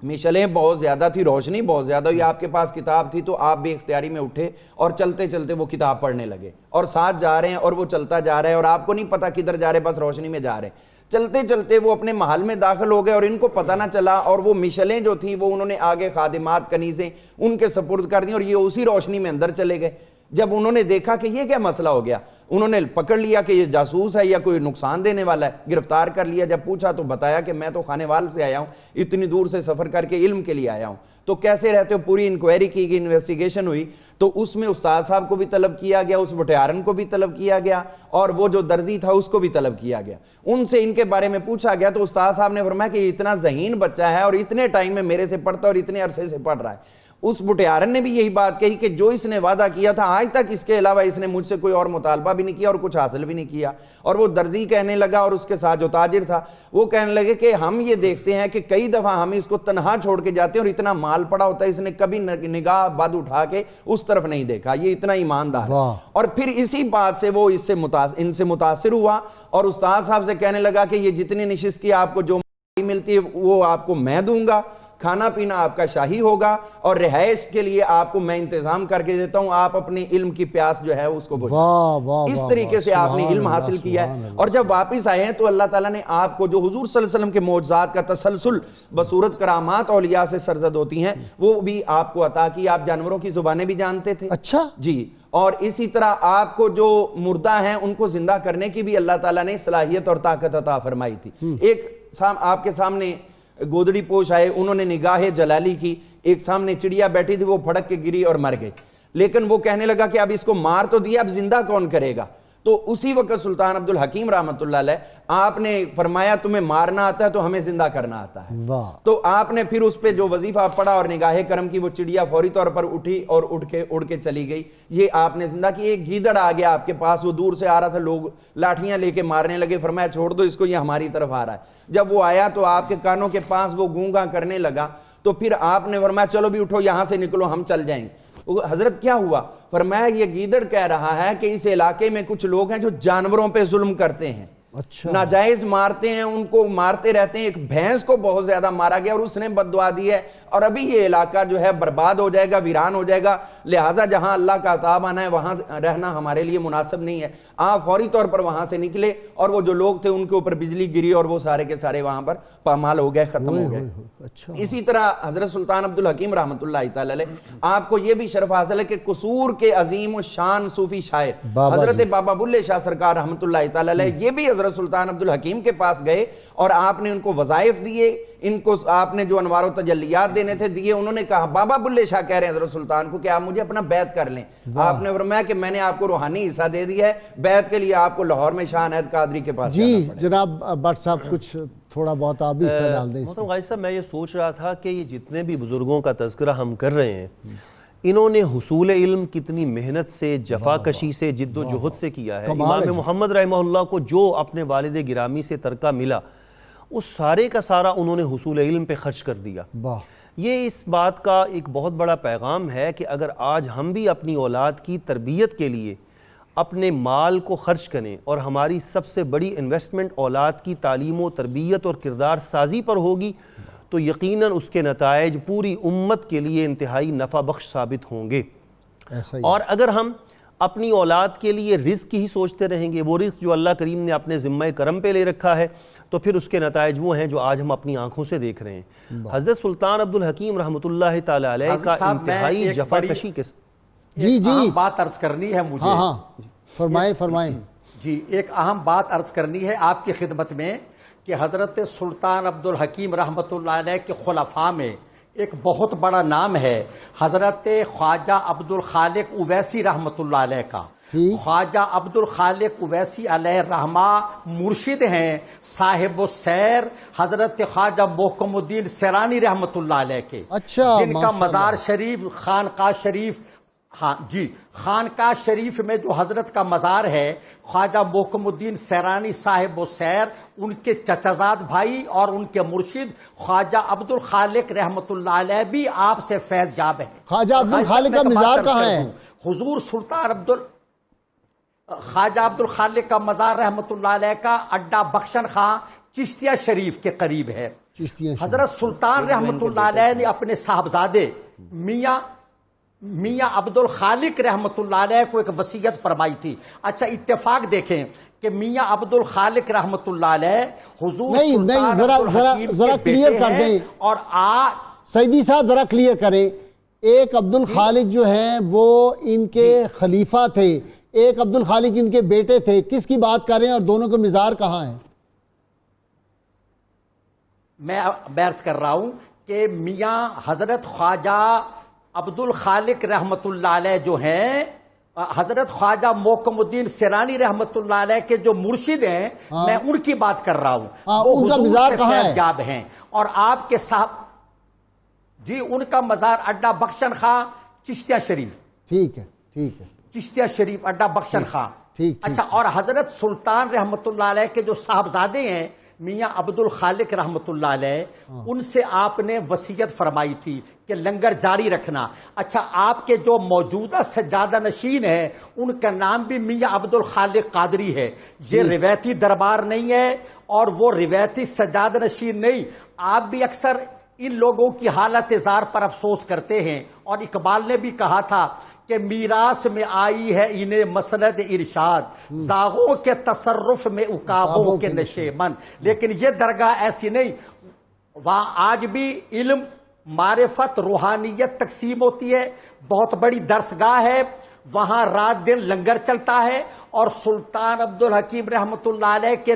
مشلیں بہت زیادہ تھی، روشنی بہت زیادہ ہوئی، آپ کے پاس کتاب تھی تو آپ بے اختیاری میں اٹھے اور چلتے چلتے وہ کتاب پڑھنے لگے اور ساتھ جا رہے ہیں اور وہ چلتا جا رہا ہے اور آپ کو نہیں پتا کدھر جا رہے، بس روشنی میں جا رہے ہیں. چلتے چلتے وہ اپنے محل میں داخل ہو گئے اور ان کو پتہ نہ چلا، اور وہ مشلیں جو تھیں وہ انہوں نے آگے خادمات کنیزیں ان کے سپرد کر دیں اور یہ اسی روشنی میں اندر چلے گئے. جب انہوں نے دیکھا کہ یہ کیا مسئلہ ہو گیا، انہوں نے پکڑ لیا کہ یہ جاسوس ہے یا کوئی نقصان دینے والا ہے، گرفتار کر لیا. جب پوچھا تو بتایا کہ میں تو خانے وال سے آیا ہوں، اتنی دور سے سفر کر کے علم کے لیے آیا ہوں. تو کیسے رہتے ہو؟ پوری انکوائری کی گئی، انویسٹیگیشن ہوئی، تو اس میں استاد صاحب کو بھی طلب کیا گیا، اس بٹیارن کو بھی طلب کیا گیا، اور وہ جو درزی تھا اس کو بھی طلب کیا گیا. ان سے ان کے بارے میں پوچھا گیا تو استاد صاحب نے فرمایا کہ یہ اتنا ذہین بچہ ہے اور اتنے ٹائم میں میرے سے پڑھتا اور اتنے عرصے سے پڑھ رہا ہے. اس بٹیارن نے بھی یہی بات کہی کہ جو اس نے وعدہ کیا تھا آج تک اس کے علاوہ اس نے مجھ سے کوئی اور مطالبہ بھی نہیں کیا اور کچھ حاصل بھی نہیں کیا. اور وہ درزی کہنے لگا اور اس کے ساتھ جو تاجر تھا وہ کہنے لگے کہ ہم یہ دیکھتے ہیں کہ کئی دفعہ ہم اس کو تنہا چھوڑ کے جاتے ہیں اور اتنا مال پڑا ہوتا ہے، اس نے کبھی نگاہ بد اٹھا کے اس طرف نہیں دیکھا، یہ اتنا ایماندار ہے. اور پھر اسی بات سے وہ ان سے متاثر ہوا اور استاد صاحب سے کہنے لگا کہ یہ جتنی نشست کی آپ کو جو ملتی ہے وہ آپ کو میں دوں گا، کھانا پینا آپ کا شاہی ہوگا، اور رہائش کے لیے آپ کو میں انتظام کر کے دیتا ہوں، آپ اپنے علم کی پیاس جو ہے اس کو بجھائیں. اس طریقے سے آپ نے علم حاصل کیا ہے. اور جب واپس آئے ہیں تو اللہ تعالیٰ نے آپ کو جو حضور صلی اللہ علیہ وسلم کے معجزات کا تسلسل بصورت کرامات اولیاء سے سرزد ہوتی ہیں وہ بھی آپ کو عطا کی. آپ جانوروں کی زبانیں بھی جانتے تھے. اچھا جی. اور اسی طرح آپ کو جو مردہ ہیں ان کو زندہ کرنے کی بھی اللہ تعالیٰ نے صلاحیت اور طاقت عطا فرمائی تھی. ایک آپ کے سامنے گودڑی پوش آئے، انہوں نے نگاہ جلالی کی، ایک سامنے چڑیا بیٹھی تھی وہ پھڑک کے گری اور مر گئی، لیکن وہ کہنے لگا کہ اب اس کو مار تو دیا، اب زندہ کون کرے گا؟ تو اسی وقت سلطان عبد الحکیم رحمۃ اللہ علیہ آپ نے فرمایا تمہیں مارنا آتا ہے تو ہمیں زندہ کرنا آتا ہے. تو آپ نے پھر اس پہ جو وظیفہ پڑھا اور نگاہ کرم کی، وہ چڑیا فوری طور پر اٹھی اور اڑ کے چلی گئی. یہ آپ نے زندہ کی. ایک گیدڑ آ گیا آپ کے پاس، وہ دور سے آ رہا تھا، لوگ لاٹھیاں لے کے مارنے لگے، فرمایا چھوڑ دو اس کو، یہ ہماری طرف آ رہا ہے. جب وہ آیا تو آپ کے کانوں کے پاس وہ گونگا کرنے لگا، تو پھر آپ نے فرمایا چلو بھی اٹھو یہاں سے نکلو ہم چل جائیں گے. حضرت کیا ہوا؟ فرمایا یہ گیدڑ کہہ رہا ہے کہ اس علاقے میں کچھ لوگ ہیں جو جانوروں پہ ظلم کرتے ہیں، ناجائز مارتے ہیں، ان کو مارتے رہتے ہیں. ایک بھینس کو بہت زیادہ مارا گیا اور اس نے بد دعا دی ہے، اور ابھی یہ علاقہ جو ہے برباد ہو جائے گا، ویران ہو جائے گا، لہٰذا جہاں اللہ کا عذاب آنا ہے وہاں رہنا ہمارے لیے مناسب نہیں ہے. آپ فوری طور پر وہاں سے نکلے اور وہ جو لوگ تھے ان کے اوپر بجلی گری اور وہ سارے کے سارے وہاں پر پامال ہو گئے، ختم ہو گئے. اسی طرح حضرت سلطان عبد الحکیم رحمۃ اللہ تعالی علیہ آپ کو یہ بھی شرف حاصل ہے کہ قصور کے عظیم و شان صوفی شاعر حضرت بابا بلے شاہ سرکار رحمۃ اللہ تعالی علیہ یہ بھی حضرت سلطان عبد الحکیم کے پاس گئے اور آپ نے ان کو وظائف دیے، ان کو آپ نے جو انوار و تجلیات دینے تھے دیے. انہوں نے کہا بابا بلے شاہ کہہ رہے ہیں حضرت سلطان کو کہ آپ مجھے اپنا بیعت کر لیں. آپ نے فرمایا کہ میں نے آپ کو روحانی حصہ دے دیا ہے، بیعت کے لیے آپ کو لاہور میں شاہ عنایت قادری کے پاس جانا پڑے. جناب بٹ صاحب کچھ تھوڑا بہت آپ بھی حصہ ڈال دیں. محترم غازی صاحب میں یہ سوچ رہا تھا کہ یہ جتنے بھی بزرگوں کا تذکرہ ہم کر رہے ہیں انہوں نے حصول علم کتنی محنت سے، جفا کشی سے، جد و جہد سے کیا ہے. امام محمد رحمہ اللہ کو جو اپنے والد گرامی سے ترکہ ملا اس سارے کا سارا انہوں نے حصول علم پہ خرچ کر دیا. یہ اس بات کا ایک بہت بڑا پیغام ہے کہ اگر آج ہم بھی اپنی اولاد کی تربیت کے لیے اپنے مال کو خرچ کریں اور ہماری سب سے بڑی انویسٹمنٹ اولاد کی تعلیم و تربیت اور کردار سازی پر ہوگی تو یقیناً اس کے نتائج پوری امت کے لیے انتہائی نفع بخش ثابت ہوں گے. اور اگر ہم اپنی اولاد کے لیے رزق ہی سوچتے رہیں گے، وہ رزق جو اللہ کریم نے اپنے ذمہ کرم پہ لے رکھا ہے، تو پھر اس کے نتائج وہ ہیں جو آج ہم اپنی آنکھوں سے دیکھ رہے ہیں۔ حضرت سلطان عبدالحکیم رحمۃ اللہ تعالی علیہ کا انتہائی جفا کشی کے جی اہم بات عرض کرنی ہے مجھے۔ ہاں فرمائیں جی، ایک اہم بات عرض کرنی ہے آپ کی خدمت میں کہ حضرت سلطان عبدالحکیم رحمۃ اللہ علیہ کے خلفاء میں ایک بہت بڑا نام ہے حضرت خواجہ عبدالخالق اویسی رحمۃ اللہ علیہ کا۔ خواجہ عبدالخالق اویسی علیہ الرحمہ مرشد ہیں صاحب السیر حضرت خواجہ محکم الدین سیرانی رحمۃ اللہ علیہ کے، جن کا مزار شریف خانقاہ شریف، ہاں جی، خانقاہ شریف میں جو حضرت کا مزار ہے خواجہ محکم الدین سیرانی صاحب السیر، ان کے چچزاد بھائی اور ان کے مرشد خواجہ عبدالخالق رحمۃ اللہ علیہ بھی آپ سے فیض یاب ہیں۔ خواجہ عبدالخالق کا مزار کہاں ہے؟ حضور سلطان خواجہ عبدالخالق کا مزار رحمۃ اللہ علیہ کا اڈا بخشن خاں چشتیہ شریف کے قریب ہے۔ حضرت سلطان رحمۃ اللہ علیہ نے اپنے صاحبزادے میاں عبدالخالق رحمۃ اللہ علیہ کو ایک وصیت فرمائی تھی۔ اچھا اتفاق دیکھیں کہ میاں عبدالخالق رحمۃ اللہ علیہ حضور سلطان ذرا کلیئر کر دیں، اور سیدی صاحب ذرا کلیئر کریں، ایک عبدالخالق جو ہیں وہ ان کے خلیفہ تھے، ایک عبدالخالق ان کے بیٹے تھے، کس کی بات کر رہے ہیں اور دونوں کے مزار کہاں ہیں؟ میں عرض کر رہا ہوں کہ میاں حضرت خواجہ عبدالخالق رحمۃ اللہ علیہ جو ہیں حضرت خواجہ محکم الدین سیرانی رحمۃ اللہ علیہ کے جو مرشد ہیں، میں ان کی بات کر رہا ہوں، وہ حضور سے فیض یاب ہیں۔ اور آپ کے صاحب جی، ان کا مزار اڈا بخشن خاں چشتیہ شریف، ٹھیک ہے چشتیہ شریف اڈا بخشن خاں۔ اچھا، اور حضرت سلطان رحمۃ اللہ علیہ کے جو صاحبزادے ہیں میاں عبدالخالق رحمۃ اللہ علیہ، ان سے آپ نے وصیت فرمائی تھی کہ لنگر جاری رکھنا۔ اچھا، آپ کے جو موجودہ سجادہ نشین ہیں ان کا نام بھی میاں عبدالخالق قادری ہے۔ یہ روایتی دربار نہیں ہے اور وہ روایتی سجادہ نشین نہیں۔ آپ بھی اکثر ان لوگوں کی حالت زار پر افسوس کرتے ہیں، اور اقبال نے بھی کہا تھا کہ میراث میں آئی ہے انہیں مسند ارشاد، زاغوں کے تصرف میں عقابوں کے نشے من۔ لیکن یہ درگاہ ایسی نہیں، وہاں آج بھی علم، معرفت، روحانیت تقسیم ہوتی ہے، بہت بڑی درسگاہ ہے، وہاں رات دن لنگر چلتا ہے، اور سلطان عبدالحکیم رحمۃ اللہ علیہ کے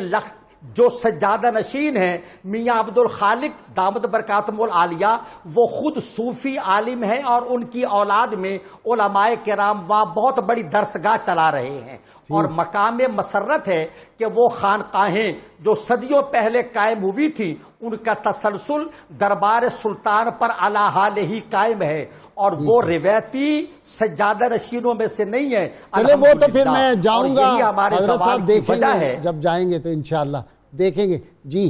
جو سجادہ نشین ہیں میاں عبدالخالق دامت برکاتہم العالیہ، وہ خود صوفی عالم ہیں، اور ان کی اولاد میں علماء کرام وہاں بہت بڑی درسگاہ چلا رہے ہیں، اور مقام مسرت ہے کہ وہ خانقاہیں جو صدیوں پہلے قائم ہوئی تھی ان کا تسلسل دربار سلطان پر علی حال ہی قائم ہے، اور وہ روایتی سجادہ نشینوں میں سے نہیں ہے۔ چلے وہ تو پھر میں جاؤں گا، حضرت صاحب دیکھیں گے جب جائیں گے تو انشاءاللہ دیکھیں گے۔ جی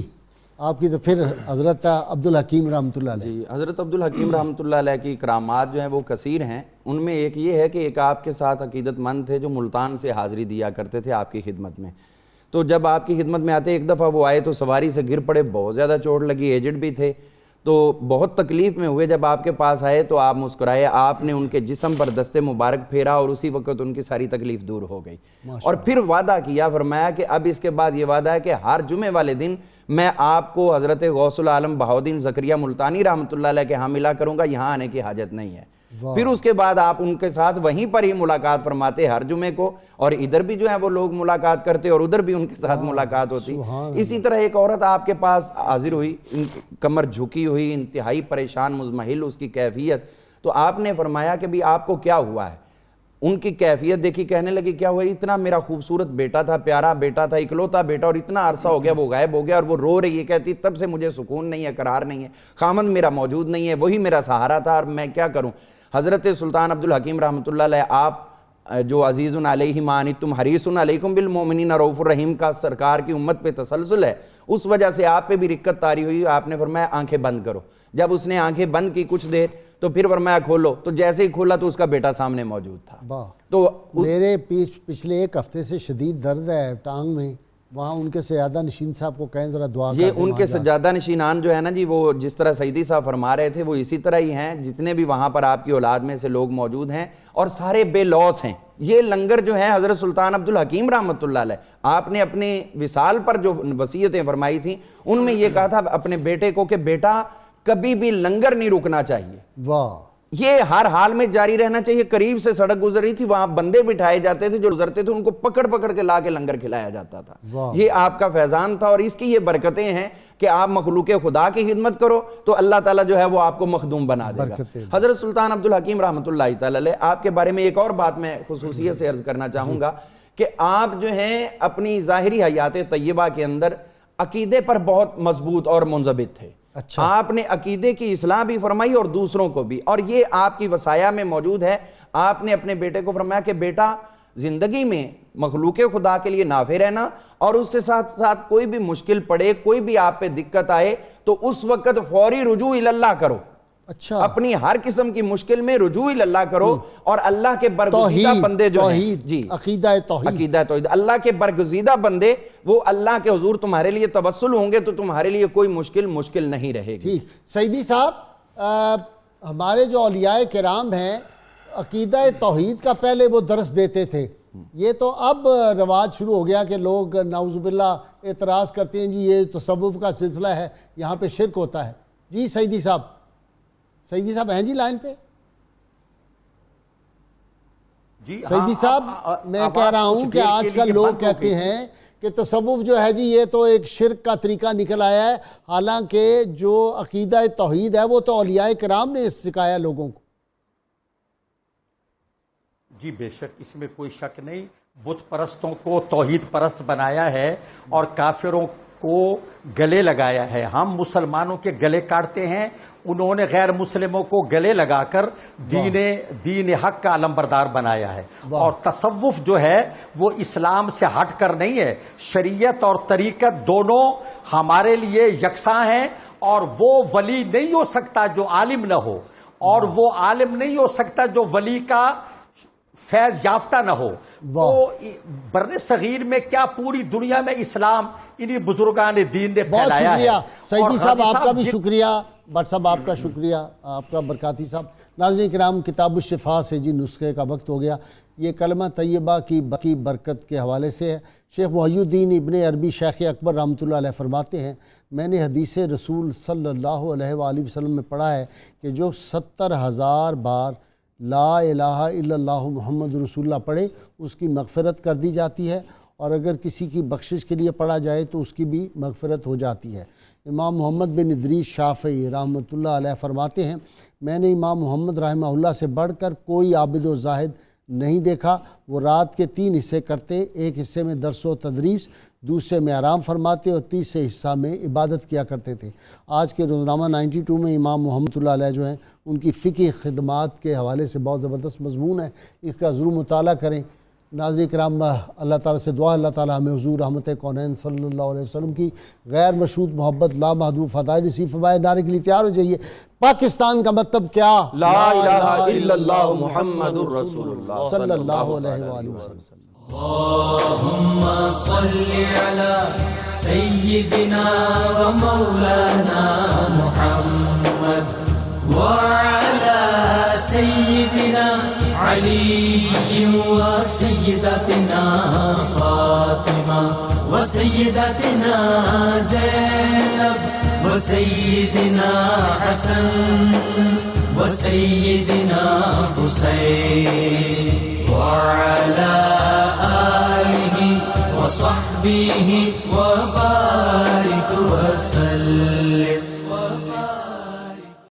آپ کی تو پھر حضرت عبدالحکیم رحمۃ اللہ علیہ۔ جی، حضرت عبدالحکیم رحمۃ اللہ علیہ کی کرامات جو ہیں وہ کثیر ہیں۔ ان میں ایک یہ ہے کہ ایک آپ کے ساتھ عقیدت مند تھے جو ملتان سے حاضری دیا کرتے تھے آپ کی خدمت میں، تو جب آپ کی خدمت میں آتے ایک دفعہ وہ آئے تو سواری سے گر پڑے، بہت زیادہ چوٹ لگی، ایجڈ بھی تھے، تو بہت تکلیف میں ہوئے۔ جب آپ کے پاس آئے تو آپ مسکرائے، آپ نے ان کے جسم پر دست مبارک پھیرا اور اسی وقت ان کی ساری تکلیف دور ہو گئی، اور پھر وعدہ کیا، فرمایا کہ اب اس کے بعد یہ وعدہ ہے کہ ہر جمعے والے دن میں آپ کو حضرت غوث العالم بہاؤالدین زکریا ملتانی رحمۃ اللہ علیہ کے ہاں ملا کروں گا، یہاں آنے کی حاجت نہیں ہے۔ پھر اس کے بعد آپ ان کے ساتھ وہیں پر ہی ملاقات فرماتے ہر جمعے کو، اور ادھر بھی جو ہے وہ لوگ ملاقات کرتے اور ادھر بھی ان کے ساتھ ملاقات ہوتی۔ اسی طرح ایک عورت آپ کے پاس حاضر ہوئی، کمر جھکی ہوئی، انتہائی پریشان مضمحل اس کی کیفیت، تو آپ نے فرمایا کہ بھی آپ کو کیا ہوا ہے؟ ان کی کیفیت دیکھی، کہنے لگی کیا ہوا؟ اتنا میرا خوبصورت بیٹا تھا، پیارا بیٹا تھا، اکلوتا بیٹا، اور اتنا عرصہ ہو گیا وہ غائب ہو گیا، اور وہ رو رہی ہے، کہتی تب سے مجھے سکون نہیں ہے، قرار نہیں ہے، خامند میرا موجود نہیں ہے، وہی میرا سہارا تھا، اور میں کیا کروں؟ حضرت سلطان عبدالحکیم رحمۃ اللہ علیہ، آپ جو عزیز علیہ ما عنتم حریص علیکم بالمؤمنین رؤوف الرحیم کا سرکار کی امت پہ تسلسل ہے، اس وجہ سے آپ پہ بھی رکت طاری ہوئی۔ آپ نے فرمایا آنکھیں بند کرو، جب اس نے آنکھیں بند کی کچھ دیر تو پھر فرمایا کھولو، تو جیسے ہی کھولا تو اس کا بیٹا سامنے موجود تھا۔ تو میرے پچھلے ایک ہفتے سے شدید درد ہے ٹانگ میں، وہاں ان کے سجادہ نشین صاحب کو کہیں ذرا دعا یہ ان کے سجادہ نشینان جو ہے نا جی، وہ جس طرح سیدی صاحب فرما رہے تھے وہ اسی طرح ہی ہیں، جتنے بھی وہاں پر آپ کی اولاد میں سے لوگ موجود ہیں اور سارے بے لوث ہیں۔ یہ لنگر جو ہے حضرت سلطان عبدالحکیم رحمۃ اللہ علیہ، آپ نے اپنے وصال پر جو وصیتیں فرمائی تھیں ان میں یہ کہا تھا اپنے بیٹے کو کہ بیٹا کبھی بھی لنگر نہیں رکنا چاہیے، واہ، یہ ہر حال میں جاری رہنا چاہیے۔ قریب سے سڑک گزر رہی تھی، وہاں بندے بٹھائے جاتے تھے جو گزرتے تھے، ان کو پکڑ پکڑ کے لا کے لنگر کھلایا جاتا تھا۔ یہ آپ کا فیضان تھا اور اس کی یہ برکتیں ہیں کہ آپ مخلوق خدا کی خدمت کرو تو اللہ تعالیٰ جو ہے وہ آپ کو مخدوم بنا دے گا۔ حضرت سلطان عبدالحکیم رحمۃ اللہ تعالیٰ علیہ، آپ کے بارے میں ایک اور بات میں خصوصیت سے عرض کرنا چاہوں گا کہ آپ جو ہیں اپنی ظاہری حیات طیبہ کے اندر عقیدے پر بہت مضبوط اور منضبط تھے۔ آپ نے عقیدے کی اصلاح بھی فرمائی اور دوسروں کو بھی، اور یہ آپ کی وصایا میں موجود ہے۔ آپ نے اپنے بیٹے کو فرمایا کہ بیٹا زندگی میں مخلوق خدا کے لیے نافع رہنا، اور اس کے ساتھ ساتھ کوئی بھی مشکل پڑے، کوئی بھی آپ پہ دقت آئے تو اس وقت فوری رجوع اللہ کرو۔ اچھا، اپنی ہر قسم کی مشکل میں رجوع اللہ کرو، اور اللہ کے برگزیدہ بندے جو ہیں، جی عقیدہ توحید، اللہ کے برگزیدہ بندے وہ اللہ کے حضور تمہارے لیے توسل ہوں گے تو تمہارے لیے کوئی مشکل نہیں رہے گی۔ ٹھیک، سیدی صاحب، ہمارے جو اولیاء کرام ہیں عقیدہ توحید کا پہلے وہ درس دیتے تھے، یہ تو اب رواج شروع ہو گیا کہ لوگ نعوذ باللہ اعتراض کرتے ہیں جی یہ تصوف کا سلسلہ ہے، یہاں پہ شرک ہوتا ہے۔ جی سیدی صاحب ہیں جی لائن پہ؟ جی سیدی صاحب، میں کہہ رہا ہوں کہ آج کل لوگ کہتے ہیں کہ تصوف جو ہے جی یہ تو ایک شرک کا طریقہ نکل آیا ہے، حالانکہ جو عقیدہ توحید ہے وہ تو اولیاء کرام نے سکھایا لوگوں کو۔ جی بے شک، اس میں کوئی شک نہیں، بت پرستوں کو توحید پرست بنایا ہے اور کافروں کو گلے لگایا ہے۔ ہم مسلمانوں کے گلے کاٹتے ہیں، انہوں نے غیر مسلموں کو گلے لگا کر دین حق کا علمبردار بنایا ہے۔ اور تصوف جو ہے وہ اسلام سے ہٹ کر نہیں ہے، شریعت اور طریقت دونوں ہمارے لیے یکساں ہیں، اور وہ ولی نہیں ہو سکتا جو عالم نہ ہو، اور وہ عالم نہیں ہو سکتا جو ولی کا فیض یافتہ نہ ہو۔ تو برِ صغیر میں کیا پوری دنیا میں اسلام انہی بزرگان دین نے پھیلایا ہے۔ سیدی صاحب آپ کا بھی شکریہ، بٹ صاحب آپ کا شکریہ، آپ کا برکاتی صاحب۔ ناظرین کرام، کتاب الشفا سے جی نسخے کا وقت ہو گیا۔ یہ کلمہ طیبہ کی برکت کے حوالے سے ہے۔ شیخ محی الدین ابن عربی شیخ اکبر رحمۃ اللہ علیہ فرماتے ہیں، میں نے حدیث رسول صلی اللہ علیہ وآلہ وسلم میں پڑھا ہے کہ جو 70,000 بار لا الہ الا اللہ محمد رسول اللہ پڑھے اس کی مغفرت کر دی جاتی ہے، اور اگر کسی کی بخشش کے لیے پڑھا جائے تو اس کی بھی مغفرت ہو جاتی ہے۔ امام محمد بن ادریس شافعی رحمۃ اللہ علیہ فرماتے ہیں، میں نے امام محمد رحمہ اللہ سے بڑھ کر کوئی عابد و زاہد نہیں دیکھا۔ وہ رات کے 3 حصے کرتے، ایک حصے میں درس و تدریس، دوسرے میں آرام فرماتے اور تیسرے حصہ میں عبادت کیا کرتے تھے۔ آج کے روزنامہ 92 میں امام محمد اللہ علیہ جو ہیں ان کی فقہی خدمات کے حوالے سے بہت زبردست مضمون ہے، اس کا ضرور مطالعہ کریں۔ ناظرین کرام، اللہ تعالیٰ سے دعا اللہ تعالیٰ ہمیں حضور رحمت کونین صلی اللہ علیہ وسلم کی غیر مشروط محبت لامحدود فضائل نصیب فرمائے۔ نعرے کے لیے تیار ہو جائیے۔ پاکستان کا مطلب کیا؟ لا الہ الا اللہ محمد الرسول اللہ صلی اللہ علیہ وآلہ وسلم۔ اللهم صل على سيدنا ومولانا محمد وعلى سيدنا علي وسيدتنا فاطمة وسيدتنا زينب وسيدنا حسن وسيدنا حسين وعلى آله وصحبه وبارك وسلم